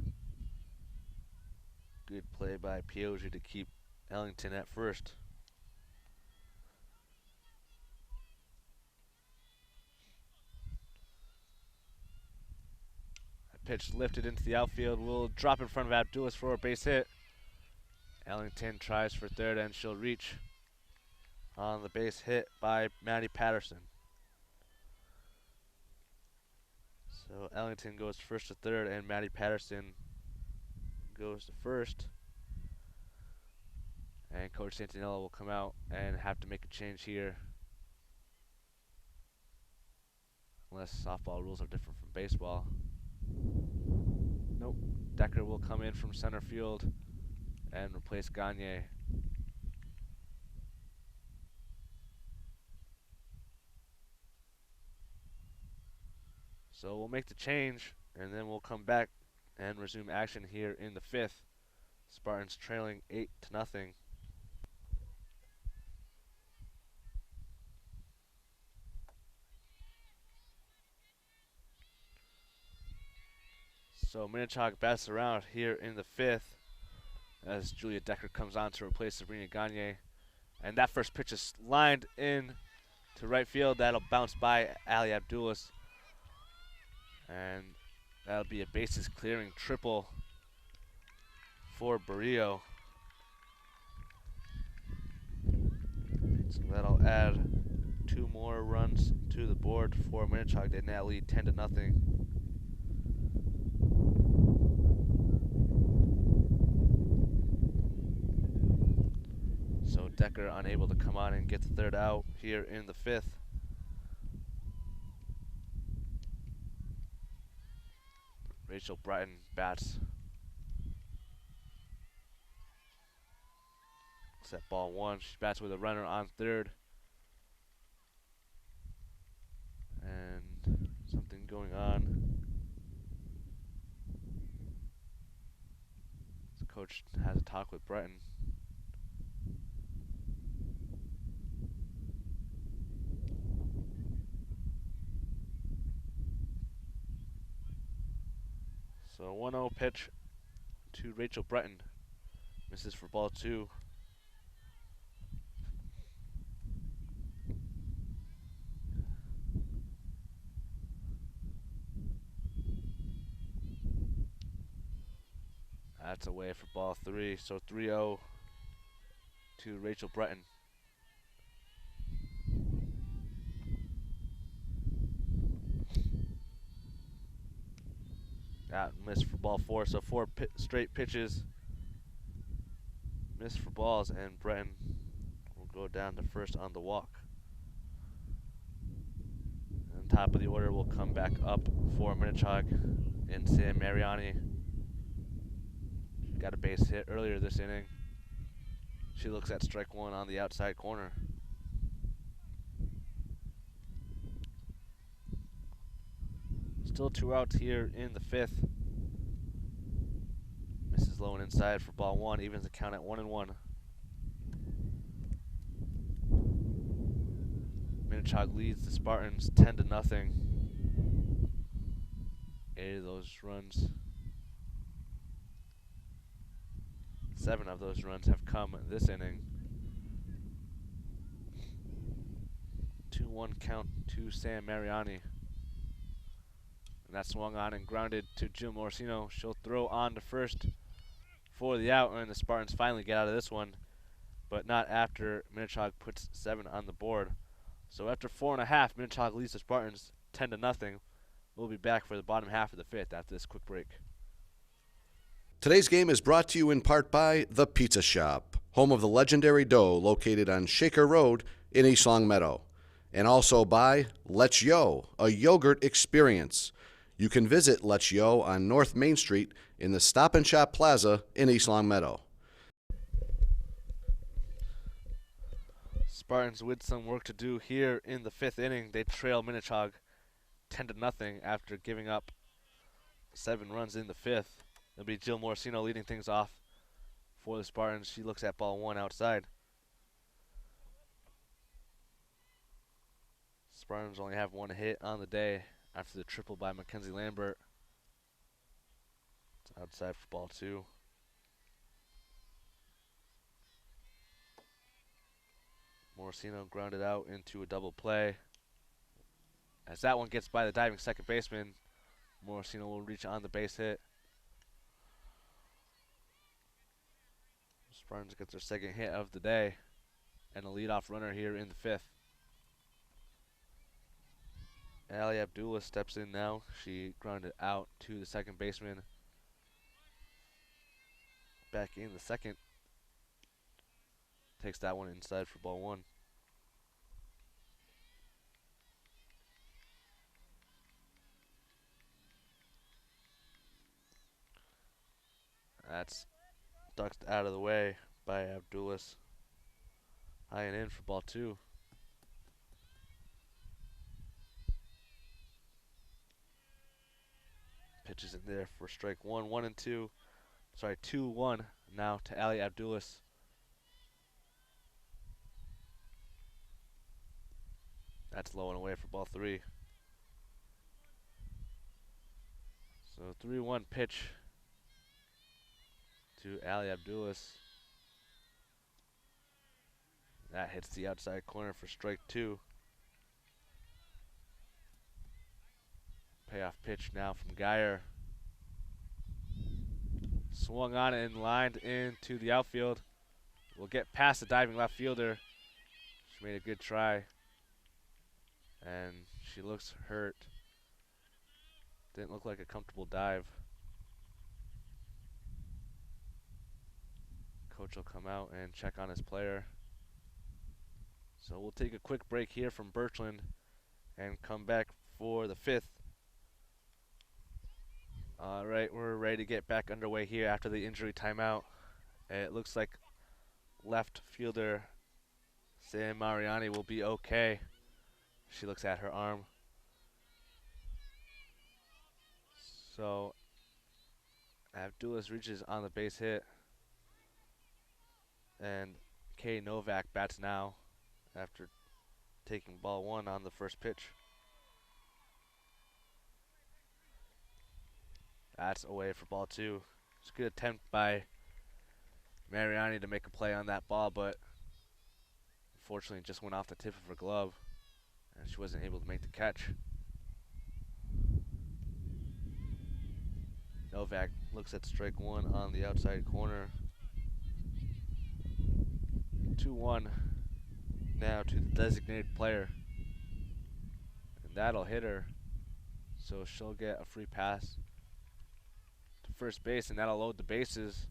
Good play by Pioggi to keep Ellington at first. That pitch lifted into the outfield, will drop in front of Abdulis for a base hit. Ellington tries for third and she'll reach on the base hit by Maddie Patterson. So Ellington goes first to third and Maddie Patterson goes to first. And Coach Santinello will come out and have to make a change here. Unless softball rules are different from baseball. Nope. Decker will come in from center field and replace Gagne. So we'll make the change and then we'll come back and resume action here in the 5th. Spartans trailing 8-0. So Minnechaug bats around here in the 5th as Julia Decker comes on to replace Sabrina Gagne. And that first pitch is lined in to right field. That'll bounce by Ali Abdulis. And that'll be a bases clearing triple for Barrio. So that'll add 2 more runs to the board for Minnechaug. They now lead 10-0. So Decker unable to come on and get the third out here in the 5th. Rachel Bratton bats. Set ball 1. She bats with a runner on third. And something going on. The coach has a talk with Bratton. So 1-0 pitch to Rachel Bratton. Misses for ball 2. That's away for ball 3. So 3-0 to Rachel Bratton. That missed for ball 4. So 4 straight pitches missed for balls, and Bratton will go down to first on the walk. And top of the order will come back up for Minnechaug and Sam Mariani. Got a base hit earlier this inning. She looks at strike 1 on the outside corner. Still 2 outs here in the 5th. Misses low and inside for ball 1. Evens the count at 1-1. Minnechaug leads the Spartans 10-0. 8 of those runs. 7 of those runs have come this inning. 2-1 count to Sam Mariani. And that swung on and grounded to Jill Morosino. She'll throw on to first for the out, and the Spartans finally get out of this one, but not after Minnechaug puts 7 on the board. So after 4.5, Minnechaug leads the Spartans 10-0. We'll be back for the bottom half of the 5th after this quick break. Today's game is brought to you in part by The Pizza Shop, home of the legendary dough, located on Shaker Road in East Long Meadow. And also by Let's Yo, a yogurt experience. You can visit Let's Yo on North Main Street in the Stop and Shop Plaza in East Longmeadow. Spartans with some work to do here in the 5th inning. They trail Minnechaug 10-0 after giving up 7 runs in the 5th. It'll be Jill Morosino leading things off for the Spartans. She looks at ball 1 outside. Spartans only have 1 hit on the day after the triple by Mackenzie Lambert. It's outside for ball 2. Morosino grounded out into a double play. As that one gets by the diving second baseman, Morosino will reach on the base hit. Spartans get their second hit of the day and a leadoff runner here in the 5th. Ali Abdullah steps in now. She grounded out to the second baseman. Back in the second. Takes that one inside for ball 1. That's ducked out of the way by Abdullah. High and in for ball 2. Pitches in there for strike 1, 1 and 2. Sorry, 2-1 now to Ali Abdullah. That's low and away for ball 3. So 3-1 pitch to Ali Abdullah. That hits the outside corner for strike 2. Payoff pitch now from Geyer. Swung on and lined into the outfield. Will get past the diving left fielder. She made a good try. And she looks hurt. Didn't look like a comfortable dive. Coach will come out and check on his player. So we'll take a quick break here from Birchland and come back for the 5th. All right, we're ready to get back underway here after the injury timeout. It looks like left fielder Sam Mariani will be okay. She looks at her arm. So Abdullah reaches on the base hit. And Kay Novak bats now after taking ball 1 on the first pitch. That's away for ball 2. It's a good attempt by Mariani to make a play on that ball, but unfortunately it just went off the tip of her glove and she wasn't able to make the catch. Novak looks at strike 1 on the outside corner. 2-1 now to the designated player. And that'll hit her. So she'll get a free pass to first base, and that'll load the bases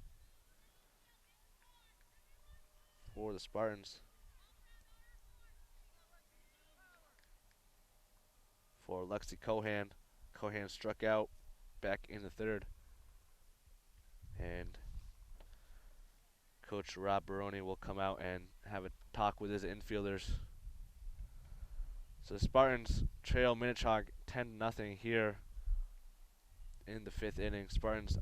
for the Spartans. For Lexi Cohan. Cohan struck out back in the 3rd. And Coach Rob Baroni will come out and have a talk with his infielders. So the Spartans trail Minnechaug 10-0 here in the 5th inning. Spartans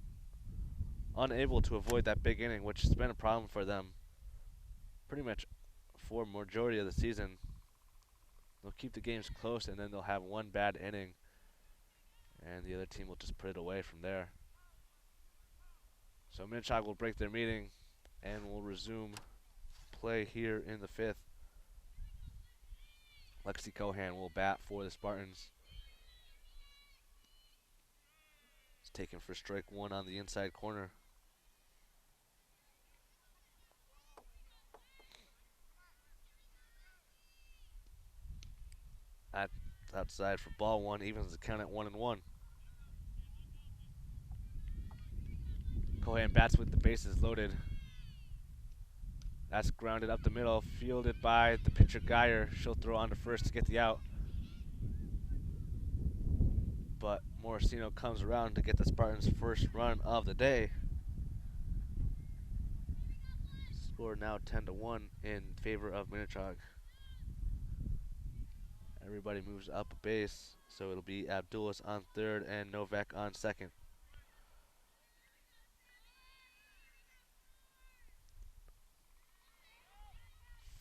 unable to avoid that big inning, which has been a problem for them pretty much for majority of the season. They'll keep the games close and then they'll have one bad inning and the other team will just put it away from there. So Minnechaug will break their meeting and we'll resume play here in the 5th. Lexi Cohan will bat for the Spartans. It's taken for strike 1 on the inside corner. That's outside for ball 1, evens the count at 1-1. Cohan bats with the bases loaded. That's grounded up the middle, fielded by the pitcher Geyer. She'll throw on to first to get the out. but Morosino comes around to get the Spartans' first run of the day. Score now 10-1 in favor of Minnechaug. Everybody moves up a base, so it'll be Abdulis on third and Novak on second.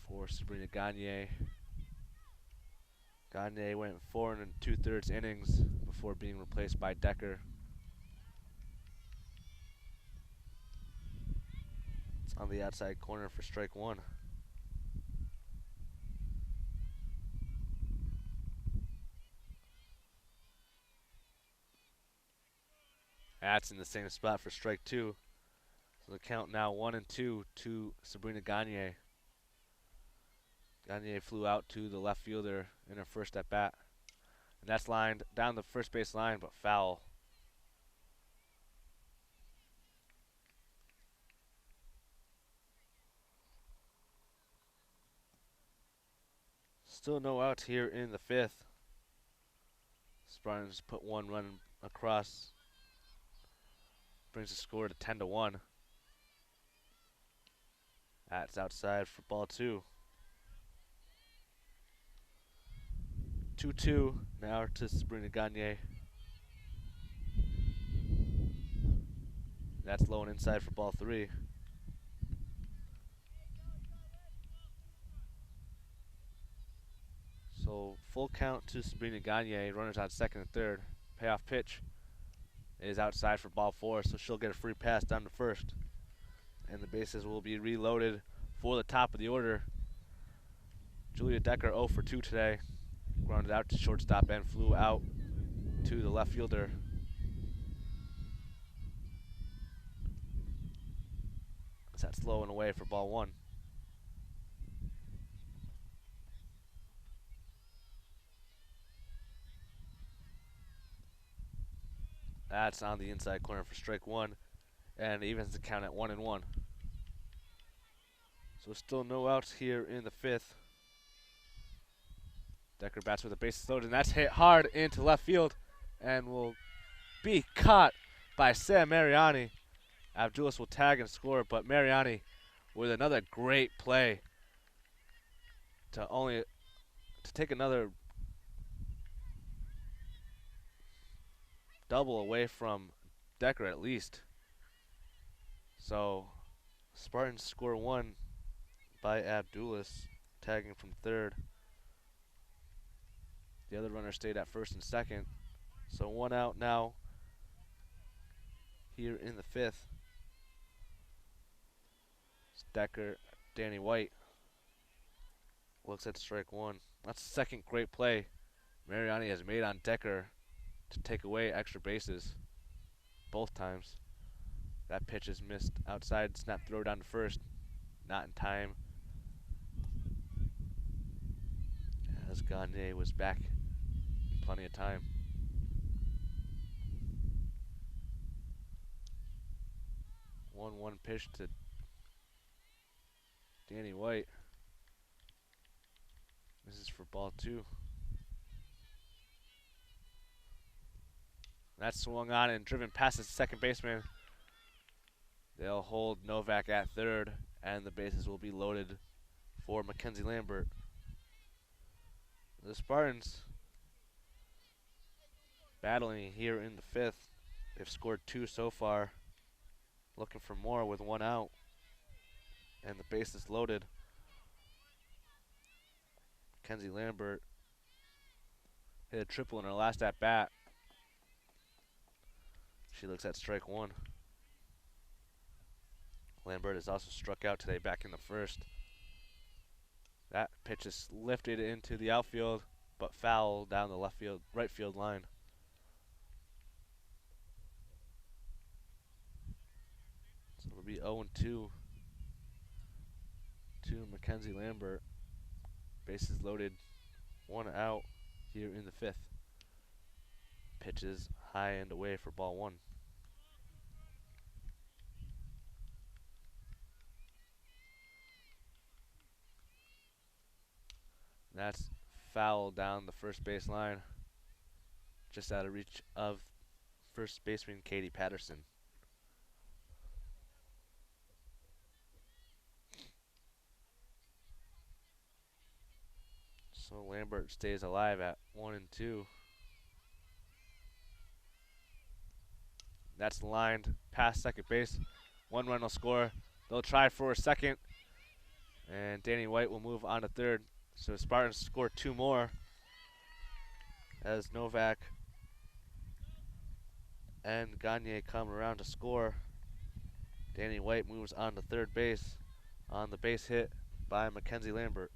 For Sabrina Gagne. Gagne went 4 2/3 innings before being replaced by Decker. It's on the outside corner for strike one. That's in the same spot for strike two. So the count now 1-2 to Sabrina Gagne. Gagne flew out to the left fielder in her first at bat. And that's lined down the first base line, but foul. Still no outs here in the fifth. Spartans put one run across. Brings the score to 10-1. That's outside for ball two. 2-2 now to Sabrina Gagne. That's low and inside for ball three. So full count to Sabrina Gagne. Runners on second and third. Payoff pitch is outside for ball four, so she'll get a free pass down to first. And the bases will be reloaded for the top of the order. Julia Decker 0 for 2 today. Grounded out to shortstop and flew out to the left fielder. That's low and away for ball one. That's on the inside corner for strike one, and evens the count at 1-1. So still no outs here in the fifth. Decker bats with the bases loaded, and that's hit hard into left field and will be caught by Sam Mariani. Abdulis will tag and score, but Mariani with another great play to take another double away from Decker at least. So Spartans score one by Abdulis, tagging from third. The other runner stayed at first and second. So one out now here in the fifth. It's Decker, Danny White looks at strike one. That's the second great play Mariani has made on Decker to take away extra bases both times. That pitch is missed outside, snap throw down to first, not in time. As Gagne was back in plenty of time. One pitch to Danny White. This is for ball two. That's swung on and driven past the second baseman. They'll hold Novak at third, and the bases will be loaded for Mackenzie Lambert. The Spartans battling here in the fifth. They've scored 2 so far. Looking for more with 1 out. And the bases loaded. Mackenzie Lambert hit a triple in her last at bat. She looks at strike one. Lambert has also struck out today back in the first. That pitch is lifted into the outfield, but foul down the right field line. So it'll be 0-2 to Mackenzie Lambert. Bases loaded, 1 out here in the fifth. Pitches high and away for ball one. That's foul down the first base line. just out of reach of first baseman Katie Patterson. So Lambert stays alive at 1-2. That's lined past second base. One run will score. They'll try for a second, and Danny White will move on to third. So Spartans score 2 more as Novak and Gagne come around to score. Danny White moves on to third base on the base hit by Mackenzie Lambert.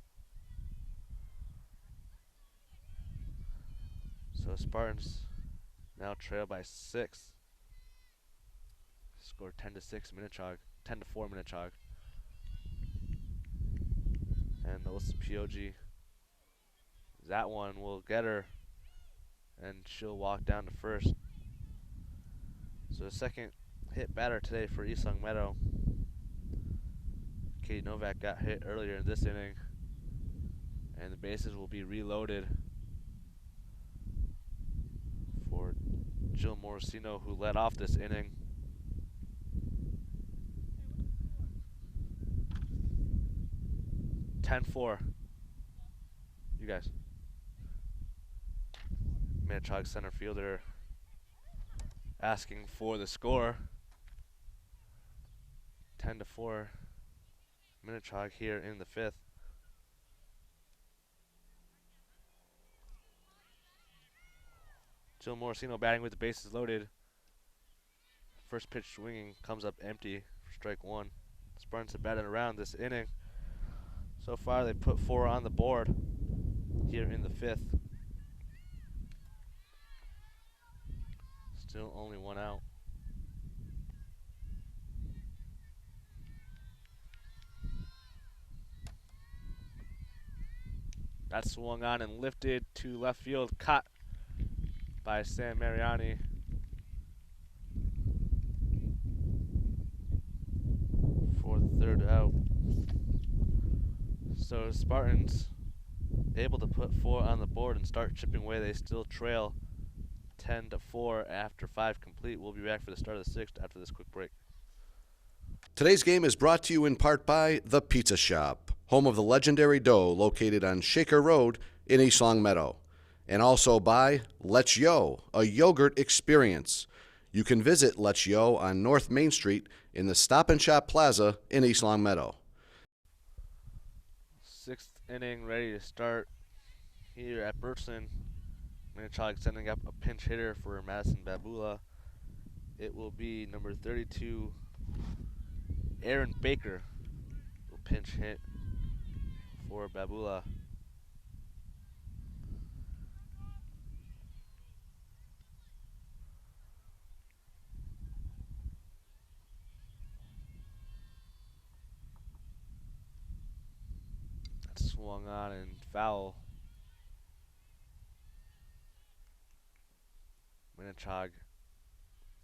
So Spartans now trail by 6. Score 10-6 Minnechaug, 10-4 Minnechaug. And Alyssa Pioji, that one will get her, and she'll walk down to first. So the second hit batter today for East Long Meadow. Katie Novak got hit earlier in this inning, and the bases will be reloaded for Jill Morosino, who led off this inning. (10-4). You guys. Minnechaug center fielder asking for the score. 10-4. Minnechaug here in the 5th. Jill Morosino batting with the bases loaded. First pitch swinging comes up empty for strike 1. Spartans have batted around this inning. So far, they've put 4 on the board here in the 5th. Still only 1 out. That swung on and lifted to left field, caught by Sam Mariani. For the 3rd out. So Spartans able to put 4 on the board and start chipping away. They still trail 10-4 after 5 complete. We'll be back for the start of the 6th after this quick break. Today's game is brought to you in part by The Pizza Shop, home of the legendary dough, located on Shaker Road in East Long Meadow. And also by Let's Yo, a yogurt experience. You can visit Let's Yo on North Main Street in the Stop and Shop Plaza in East Long Meadow. 6th inning ready to start here at Birchland. Minnechaug sending up a pinch hitter for Madison Babula. It will be number 32, Aaron Baker, will pinch hit for Babula. That swung on and foul. Minnechaug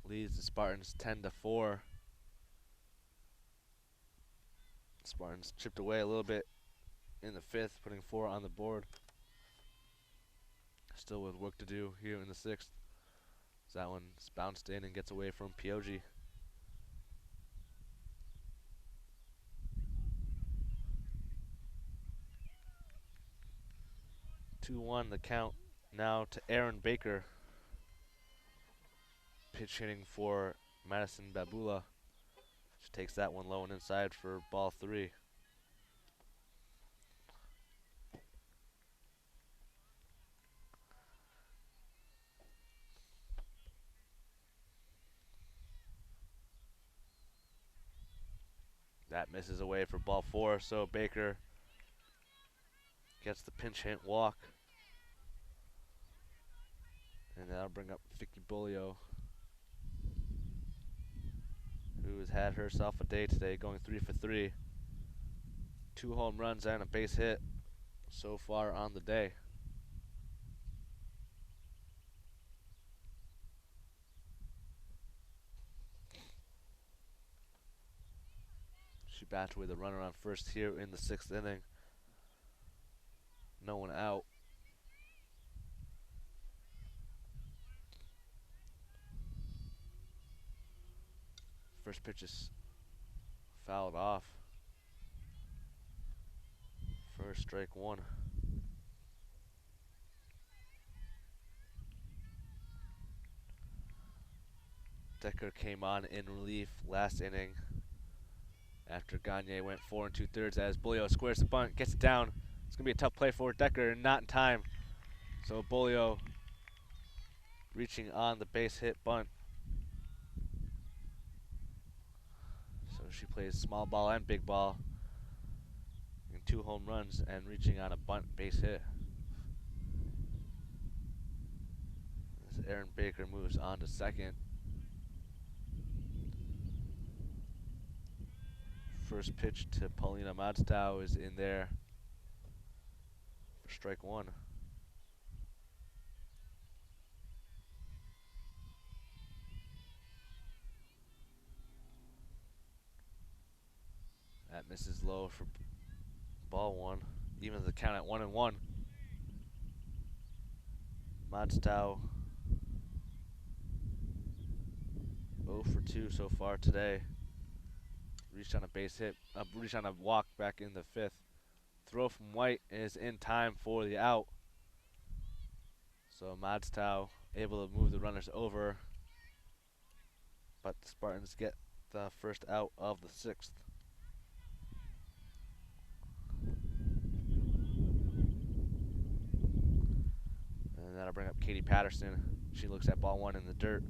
leads the Spartans 10-4. Spartans chipped away a little bit in the 5th, putting 4 on the board. Still with work to do here in the 6th. So that one's bounced in and gets away from Pioji. 2-1 the count now to Aaron Baker. Pitch hitting for Madison Babula. She takes that one low and inside for ball 3. That misses away for ball 4, so Baker gets the pinch hit walk. And that'll bring up Vicky Bolio, who has had herself a day today, going 3 for 3. 2 home runs and a base hit so far on the day. She bats with a runner on first here in the 6th inning. No one out. First pitch is fouled off for strike one. Decker came on in relief last inning after Gagne went 4 2/3 as Bolio squares the bunt, gets it down. It's going to be a tough play for Decker and not in time. So Bolio reaching on the base hit bunt. So she plays small ball and big ball in 2 home runs and reaching on a bunt base hit. As Aaron Baker moves on to second. First pitch to Paulina Madstow is in there for strike one. That misses low for ball one. Even the count at 1-1. Madstow 0 for 2 so far today. Reached on a base hit, reached on a walk back in the 5th. Throw from White is in time for the out. So Madstow able to move the runners over, but the Spartans get the first out of the 6th. And that'll bring up Katie Patterson. She looks at ball one in the dirt.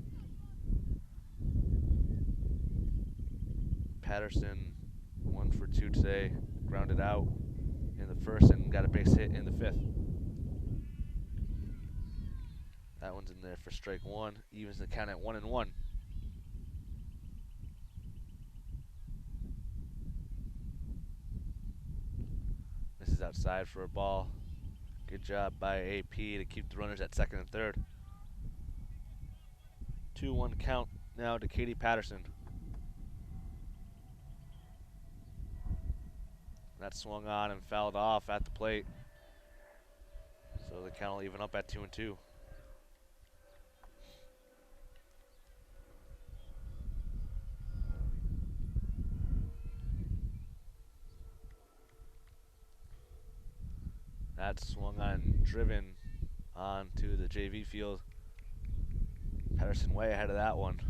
Patterson 1 for 2 today, grounded out in the 1st and got a base hit in the 5th. That one's in there for strike one, evens the count at 1-1. This is outside for a ball. Good job by AP to keep the runners at second and third. 2-1 count now to Katie Patterson. That swung on and fouled off at the plate. So the count will even up at 2-2. That swung on, driven onto the JV field. Patterson way ahead of that one.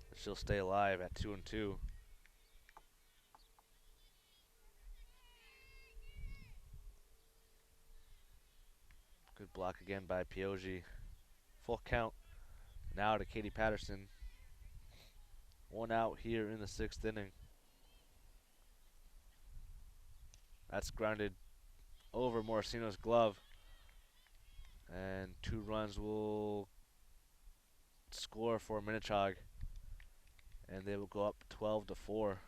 But she'll stay alive at 2-2. Good block again by Pioggi. Full count now to Katie Patterson. 1 out here in the 6th inning. That's grounded over Morosino's glove. And 2 runs will score for Minnechaug. And they will go up 12-4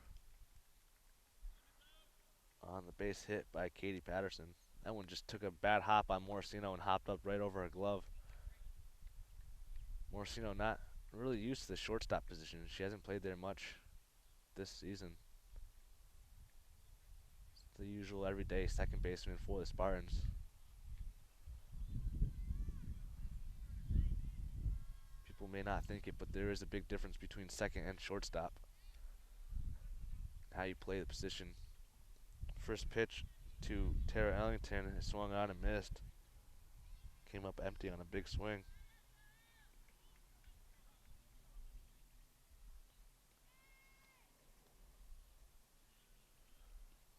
on the base hit by Katie Patterson. That one just took a bad hop on Morosino and hopped up right over her glove. Morosino not really used to the shortstop position. She hasn't played there much this season. It's the usual everyday second baseman for the Spartans. People may not think it, but there is a big difference between second and shortstop. How you play the position. First pitch to Tara Ellington is swung on and missed. Came up empty on a big swing.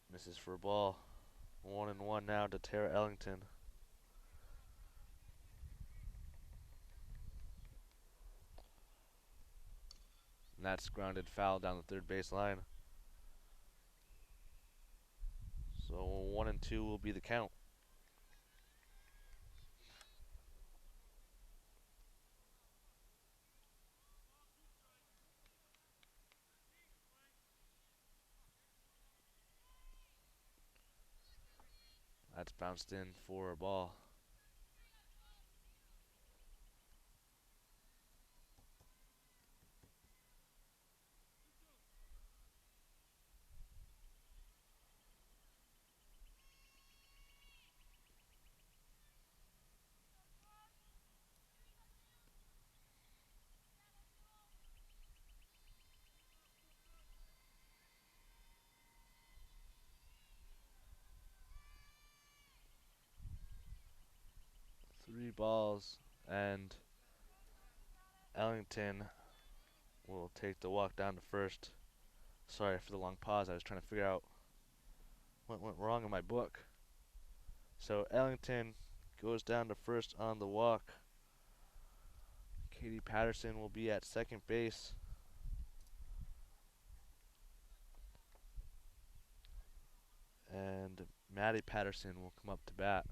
Misses for a ball. 1-1 now to Tara Ellington. And that's grounded foul down the third base line. So 1-2 will be the count. That's bounced in for a ball. 3 balls, and Ellington will take the walk down to first. Sorry for the long pause. I was trying to figure out what went wrong in my book. So Ellington goes down to first on the walk. Katie Patterson will be at second base. And Maddie Patterson will come up to bat.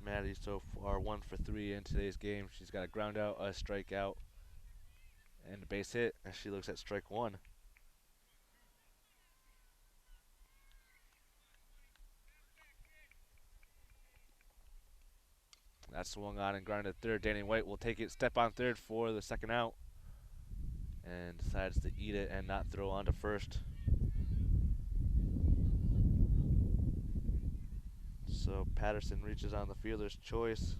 Maddie so far 1 for 3 in today's game. She's got a ground out, a strikeout, and a base hit as she looks at strike 1. That swung on and grounded third. Danny White will take it, step on third for the second out, and decides to eat it and not throw on to first. So Patterson reaches on the fielder's choice.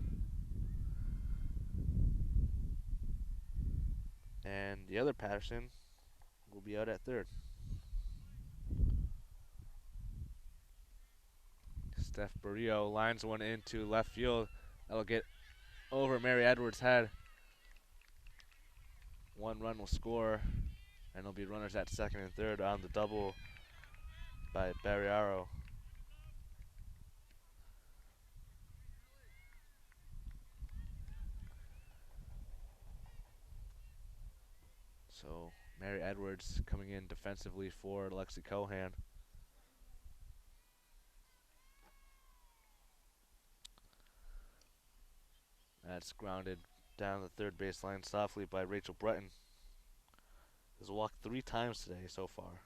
And the other Patterson will be out at third. Steph Barrio lines one into left field. That'll get over Mary Edwards' head. 1 run will score, and there'll be runners at second and third on the double by Barriaro. So Mary Edwards coming in defensively for Lexi Cohan. That's grounded down the third baseline softly by Rachel Breton. Has walked 3 times today so far.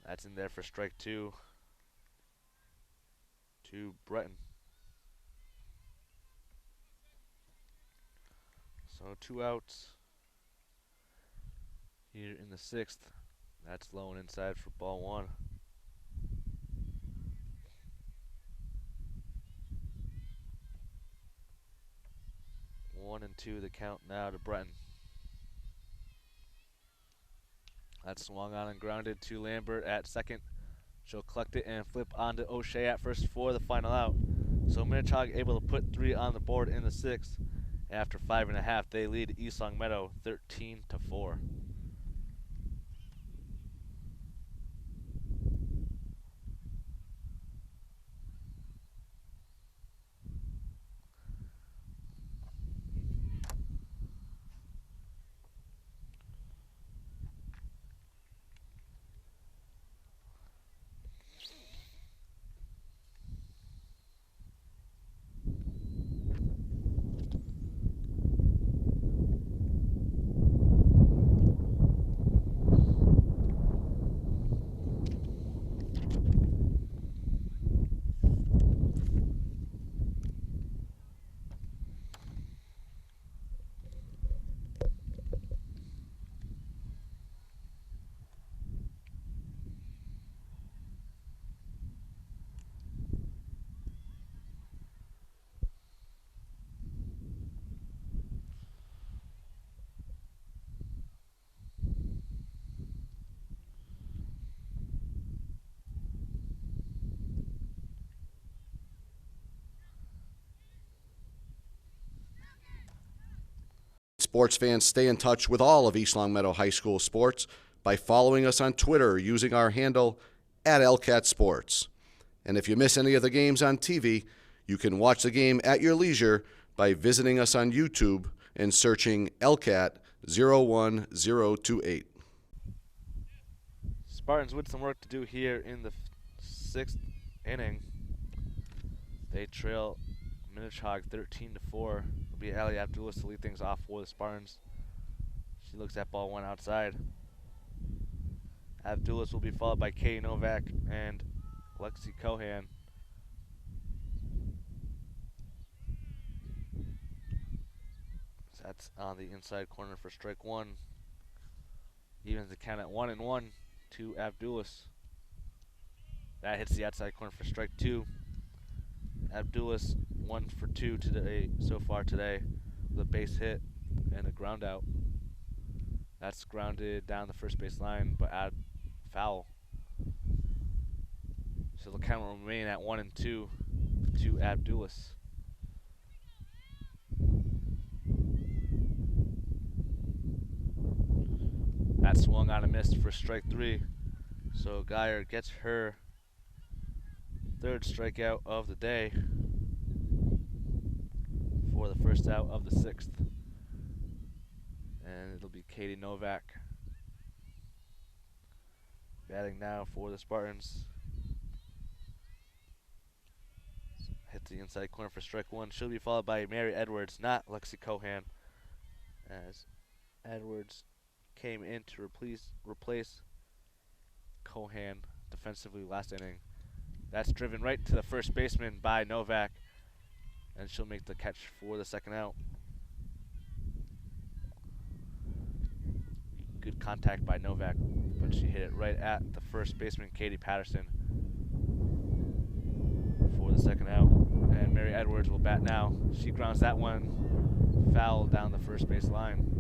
That's in there for strike 2 to Breton. So 2 outs here in the 6th. That's low and inside for ball 1. 1-2 the count now to Breton. That's swung on and grounded to Lambert at second. She'll collect it and flip onto O'Shea at first for the final out. So Minnechaug able to put 3 on the board in the 6th. After 5.5, they lead East Long Meadow 13-4. Sports fans, stay in touch with all of East Long Meadow High School sports by following us on Twitter using our handle @LCATSports. And if you miss any of the games on TV, you can watch the game at your leisure by visiting us on YouTube and searching LCAT 01028. Spartans with some work to do here in the 6th inning. They trail Minnechaug 13-4. It'll be Ali Abdullah to lead things off for the Spartans. She looks at ball 1 outside. Abdullah will be followed by Katie Novak and Lexi Cohan. So that's on the inside corner for strike 1. Evens the count at 1-1. to Abdulis. That hits the outside corner for strike 2. Abdulis 1 for 2 today so far today with a base hit and a ground out. That's grounded down the first base line, but out foul. So the count will remain at 1-2 to Abdulis. That swung on and missed for strike 3. So Geyer gets her third strikeout of the day for the first out of the 6th. And it'll be Katie Novak batting now for the Spartans. Hit the inside corner for strike 1. She'll be followed by Mary Edwards, not Lexi Cohan, as Edwards came in to replace Cohan defensively last inning. That's driven right to the first baseman by Novak, and she'll make the catch for the second out. Good contact by Novak, but she hit it right at the first baseman, Katie Patterson, for the second out. And Mary Edwards will bat now. She grounds that one foul down the first base line.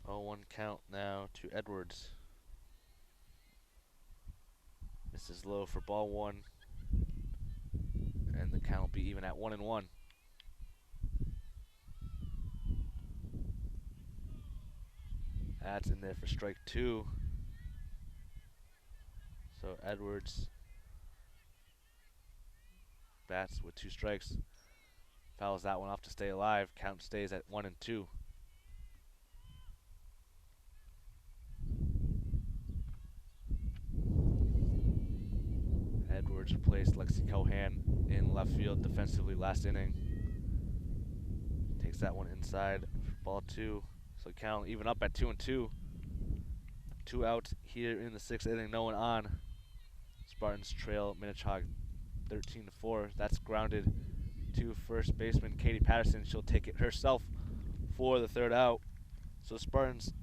Oh, 1 count now to Edwards. This is low for ball 1, and the count will be even at 1-1. That's in there for strike 2. So Edwards bats with 2 strikes. Fouls that one off to stay alive. Count stays at 1-2. Edwards replaced Lexi Cohan in left field defensively last inning. Takes that one inside for ball 2. So count even up at 2-2. 2 outs here in the 6th inning, no one on. Spartans trail Minnechaug 13-4. That's grounded to first baseman Katie Patterson. She'll take it herself for the 3rd out. So Spartans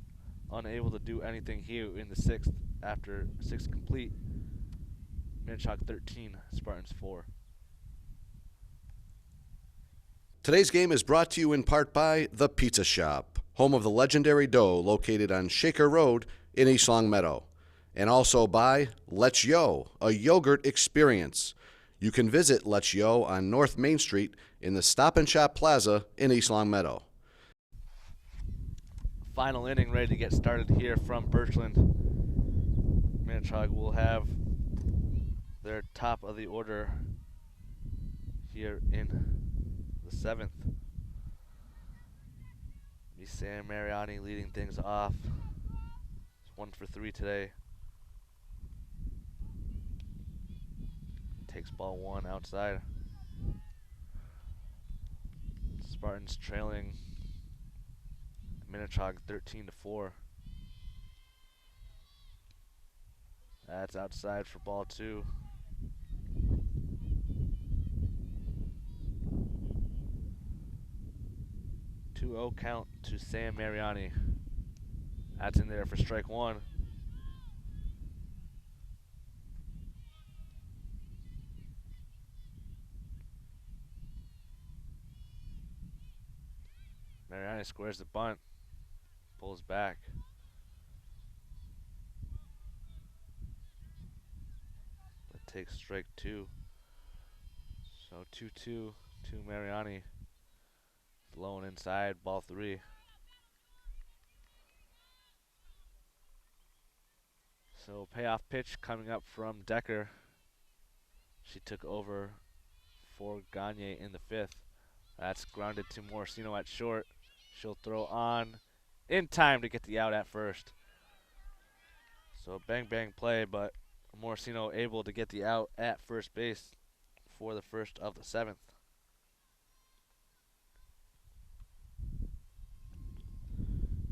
unable to do anything here in the 6th after 6 complete. Minnechaug 13, Spartans 4. Today's game is brought to you in part by The Pizza Shop, home of the legendary dough, located on Shaker Road in East Longmeadow. And also by Let's Yo, a yogurt experience. You can visit Let's Yo on North Main Street in the Stop and Shop Plaza in East Longmeadow. Final inning ready to get started here from Birchland. Minnechaug will have their top of the order here in the 7th. Be Sam Mariani leading things off. It's 1 for 3 today. Takes ball 1 outside. Spartans trailing Minnechaug 13-4. That's outside for ball 2. 2-0 count to Sam Mariani. That's in there for strike 1. Mariani squares the bunt, pulls back. That takes strike 2. So 2-2 to Mariani. Low and inside, ball 3. So payoff pitch coming up from Decker. She took over for Gagne in the 5th. That's grounded to Morosino at short. She'll throw on in time to get the out at first. So bang bang play, but Morosino able to get the out at first base for the first of the 7th.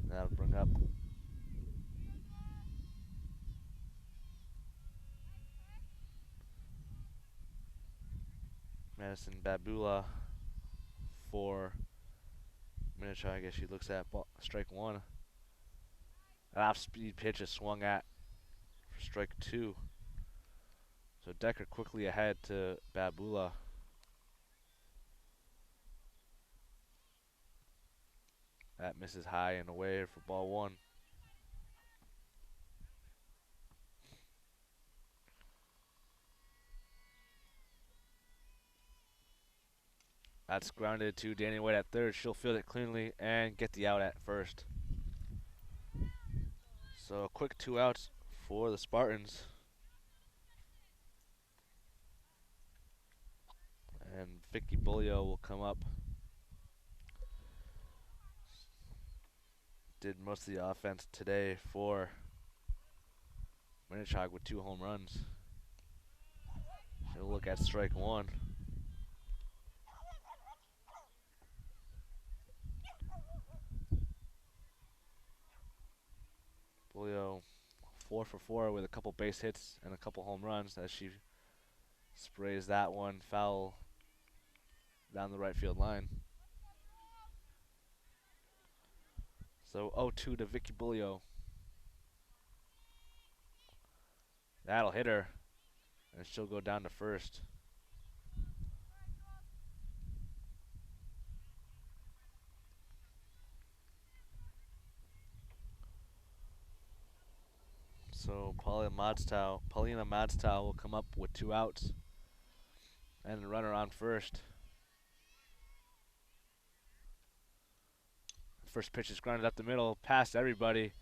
That'll bring up Madison Babula for Minnechaug. I guess she looks at strike one. An off-speed pitch is swung at for strike two. So Decker quickly ahead to Babula. That misses high and away for ball one. That's grounded to Danny White at third. She'll field it cleanly and get the out at first. So a quick 2 outs for the Spartans. And Vicky Bulio will come up. Did most of the offense today for Minnechaug with 2 home runs. She'll look at strike one. Bulio 4 for 4 with a couple base hits and a couple home runs as she sprays that one foul down the right field line. So 0-2 to Vicky Bulio. That'll hit her, and she'll go down to first. So Paulina Madstow will come up with 2 outs and a runner on first. First pitch is grounded up the middle, past everybody.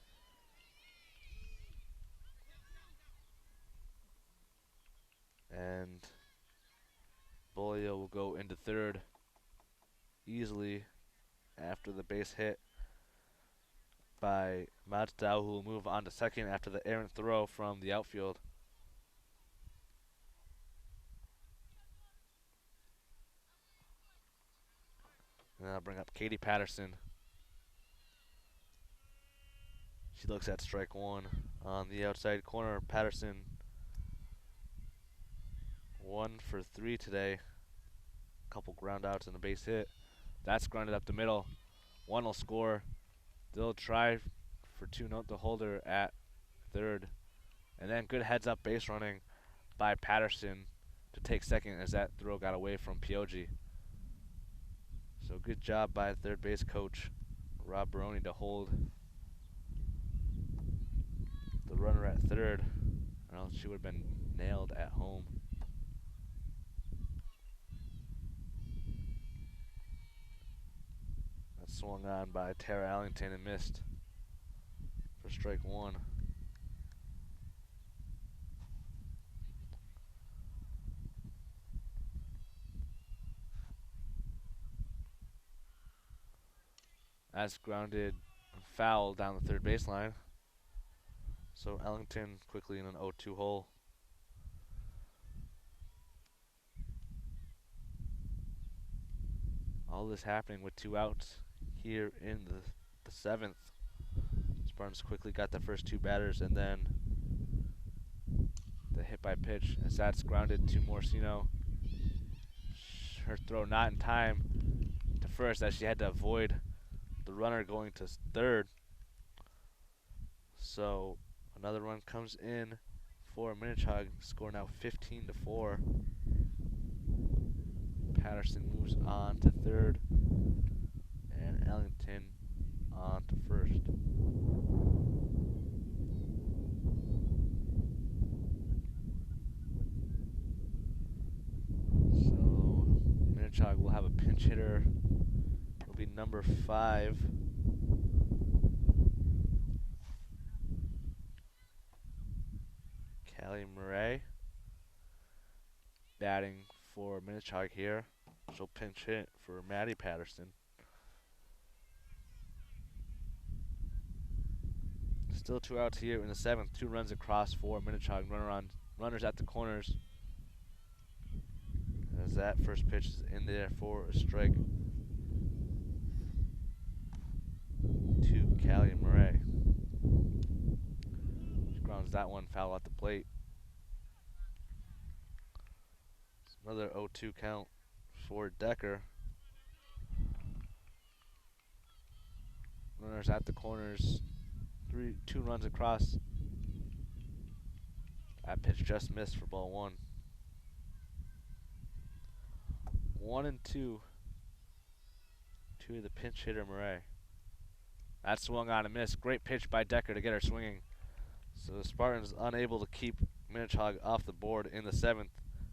And Bulio will go into third easily after the base hit by Madstow, who will move on to second after the errant throw from the outfield. And I'll bring up Katie Patterson. She looks at strike one on the outside corner. Patterson 1 for 3 today. Couple ground outs and a base hit. That's grounded up the middle. One will score. They'll try for 2-0 to hold her at third. And then good heads up base running by Patterson to take second as that throw got away from Pioji. So good job by third base coach Rob Baroni to hold the runner at third, or else she would have been nailed at home. That's swung on by Tara Allington and missed for strike one. That's grounded foul down the third baseline. So Ellington quickly in an 0-2 hole. All this happening with 2 outs here in the 7th. Spartans quickly got the first 2 batters, and then the hit by pitch as that's grounded to Morcino. Her throw not in time to first as she had to avoid the runner going to third. So another run comes in for Minnechaug, score now 15-4. Patterson moves on to third, and Ellington on to first. So Minnechaug will have a pinch hitter. It'll be number 5. Callie Murray batting for Minnechaug here. She'll pinch hit for Maddie Patterson. Still 2 outs here in the 7th. 2 runs across for Minnechaug. Runners at the corners. As that first pitch is in there for a strike to Callie Murray. She grounds that one foul at the plate. It's another 0-2 count. for Decker. Runners at the corners. 2 runs across. That pitch just missed for ball 1. 1-2 to the pinch hitter Murray. That swung on a miss. Great pitch by Decker to get her swinging. So the Spartans unable to keep Minnechaug off the board in the 7th.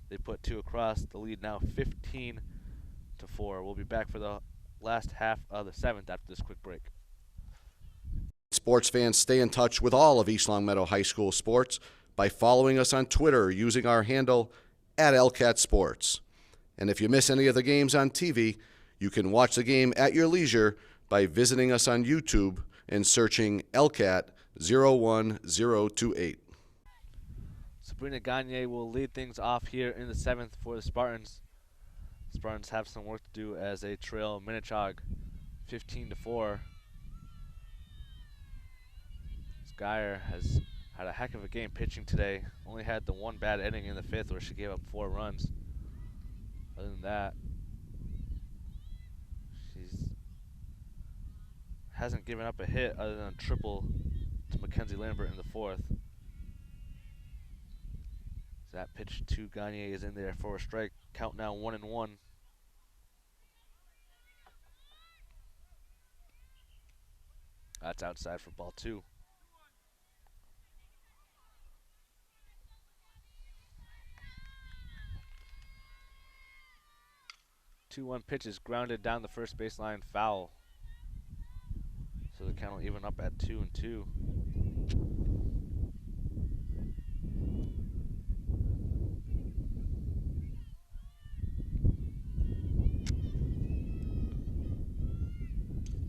They put 2 across. The lead now 15-4. We'll be back for the last half of the 7th after this quick break. Sports fans, stay in touch with all of East Longmeadow High School sports by following us on Twitter using our handle @LCatSports. And if you miss any of the games on TV, you can watch the game at your leisure by visiting us on YouTube and searching LCAT 01028. Sabrina Gagne will lead things off here in the 7th for the Spartans. Spartans have some work to do as they trail Minnechaug 15-4. Geyer has had a heck of a game pitching today. Only had the 1 bad inning in the 5th where she gave up 4 runs. Other than that, she's hasn't given up a hit other than a triple to Mackenzie Lambert in the 4th. So that pitch to Gagne is in there for a strike. Count now 1-1. That's outside for ball 2. 2-1 pitch is grounded down the first baseline, foul. So the count will even up at 2-2.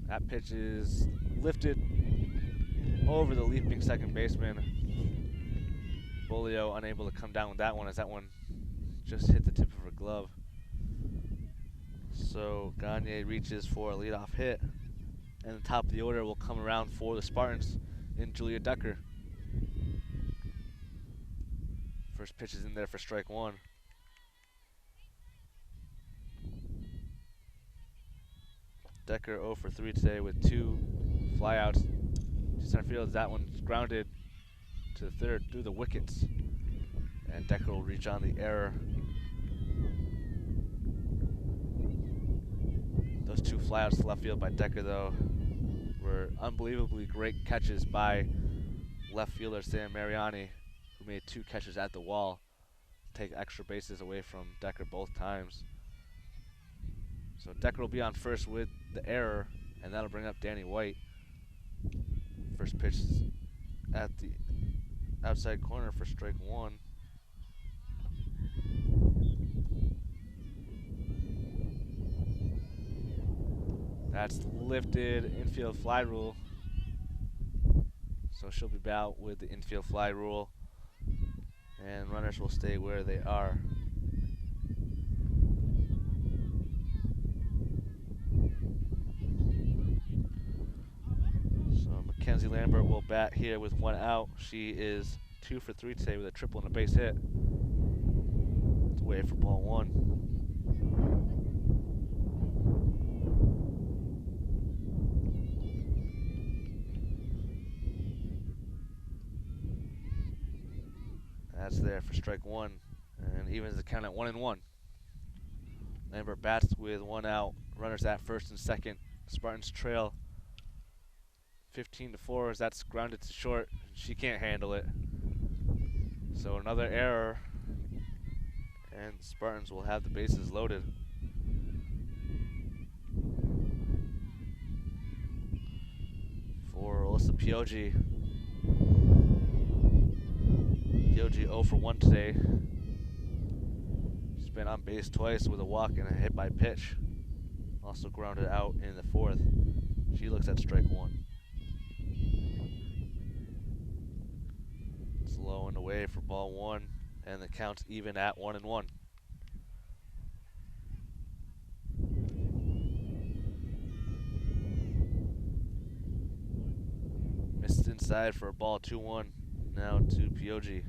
That pitch is lifted over the leaping second baseman. Bolio unable to come down with that one as that one just hit the tip of her glove. So Gagne reaches for a leadoff hit, and the top of the order will come around for the Spartans in Julia Decker. First pitch is in there for strike 1. Decker 0 for 3 today with 2 flyouts to center field. That one's grounded to the 3rd through the wickets, and Decker will reach on the error. Those 2 flyouts to left field by Decker, though, were unbelievably great catches by left fielder Sam Mariani, who made 2 catches at the wall to take extra bases away from Decker both times. So Decker will be on first with the error, and that'll bring up Danny White. First pitch is at the outside corner for strike 1. That's lifted, infield fly rule. So she'll be out with the infield fly rule, and runners will stay where they are. So Mackenzie Lambert will bat here with 1 out. She is 2 for 3 today with a triple and a base hit. It's away for ball 1. That's there for strike 1, and evens the count at 1-1. Lambert bats with 1 out. Runners at first and second. Spartans trail 15-4 as that's grounded to short. She can't handle it. So another error, and the Spartans will have the bases loaded. For Alyssa Pioggi. Pioggi 0 for 1 today. She's been on base twice with a walk and a hit by pitch. Also grounded out in the 4th. She looks at strike 1. It's low and away for ball 1, and the count's even at 1-1. Missed inside for a ball 2-1. Now to Pioggi.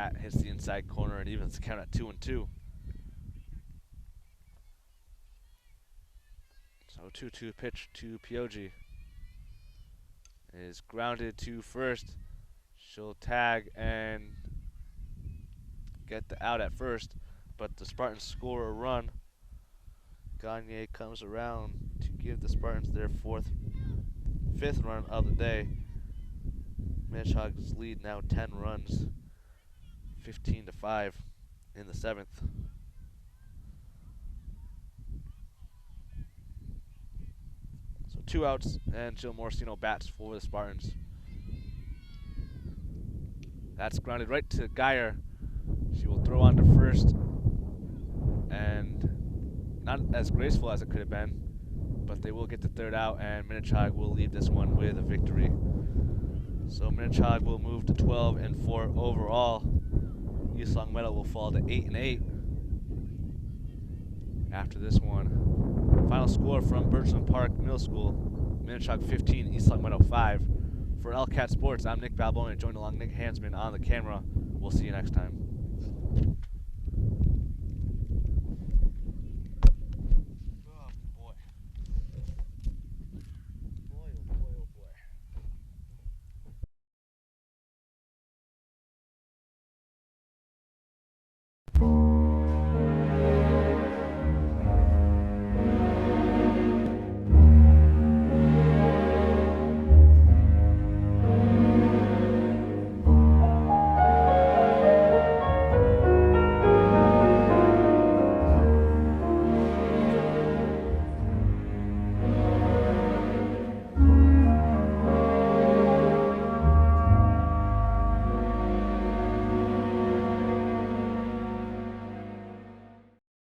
Bat hits the inside corner and evens the count at 2-2. So 2-2 pitch to Pioji. Is grounded to first. She'll tag and get the out at first, but the Spartans score a run. Gagne comes around to give the Spartans their fifth run of the day. Minnechaug's lead now 10 runs, 15-5 in the 7th. So 2 outs, and Jill Morcino bats for the Spartans. That's grounded right to Geyer. She will throw on to first, and not as graceful as it could have been, but they will get the third out, and Minnechaug will leave this one with a victory. So Minnechaug will move to 12-4 overall. East Long Meadow will fall to 8-8 after this one. Final score from Birchland Park Middle School: Minnechaug 15, East Long Meadow 5. For LCAT Sports, I'm Nick Balboni, joined along Nick Hansman on the camera. We'll see you next time.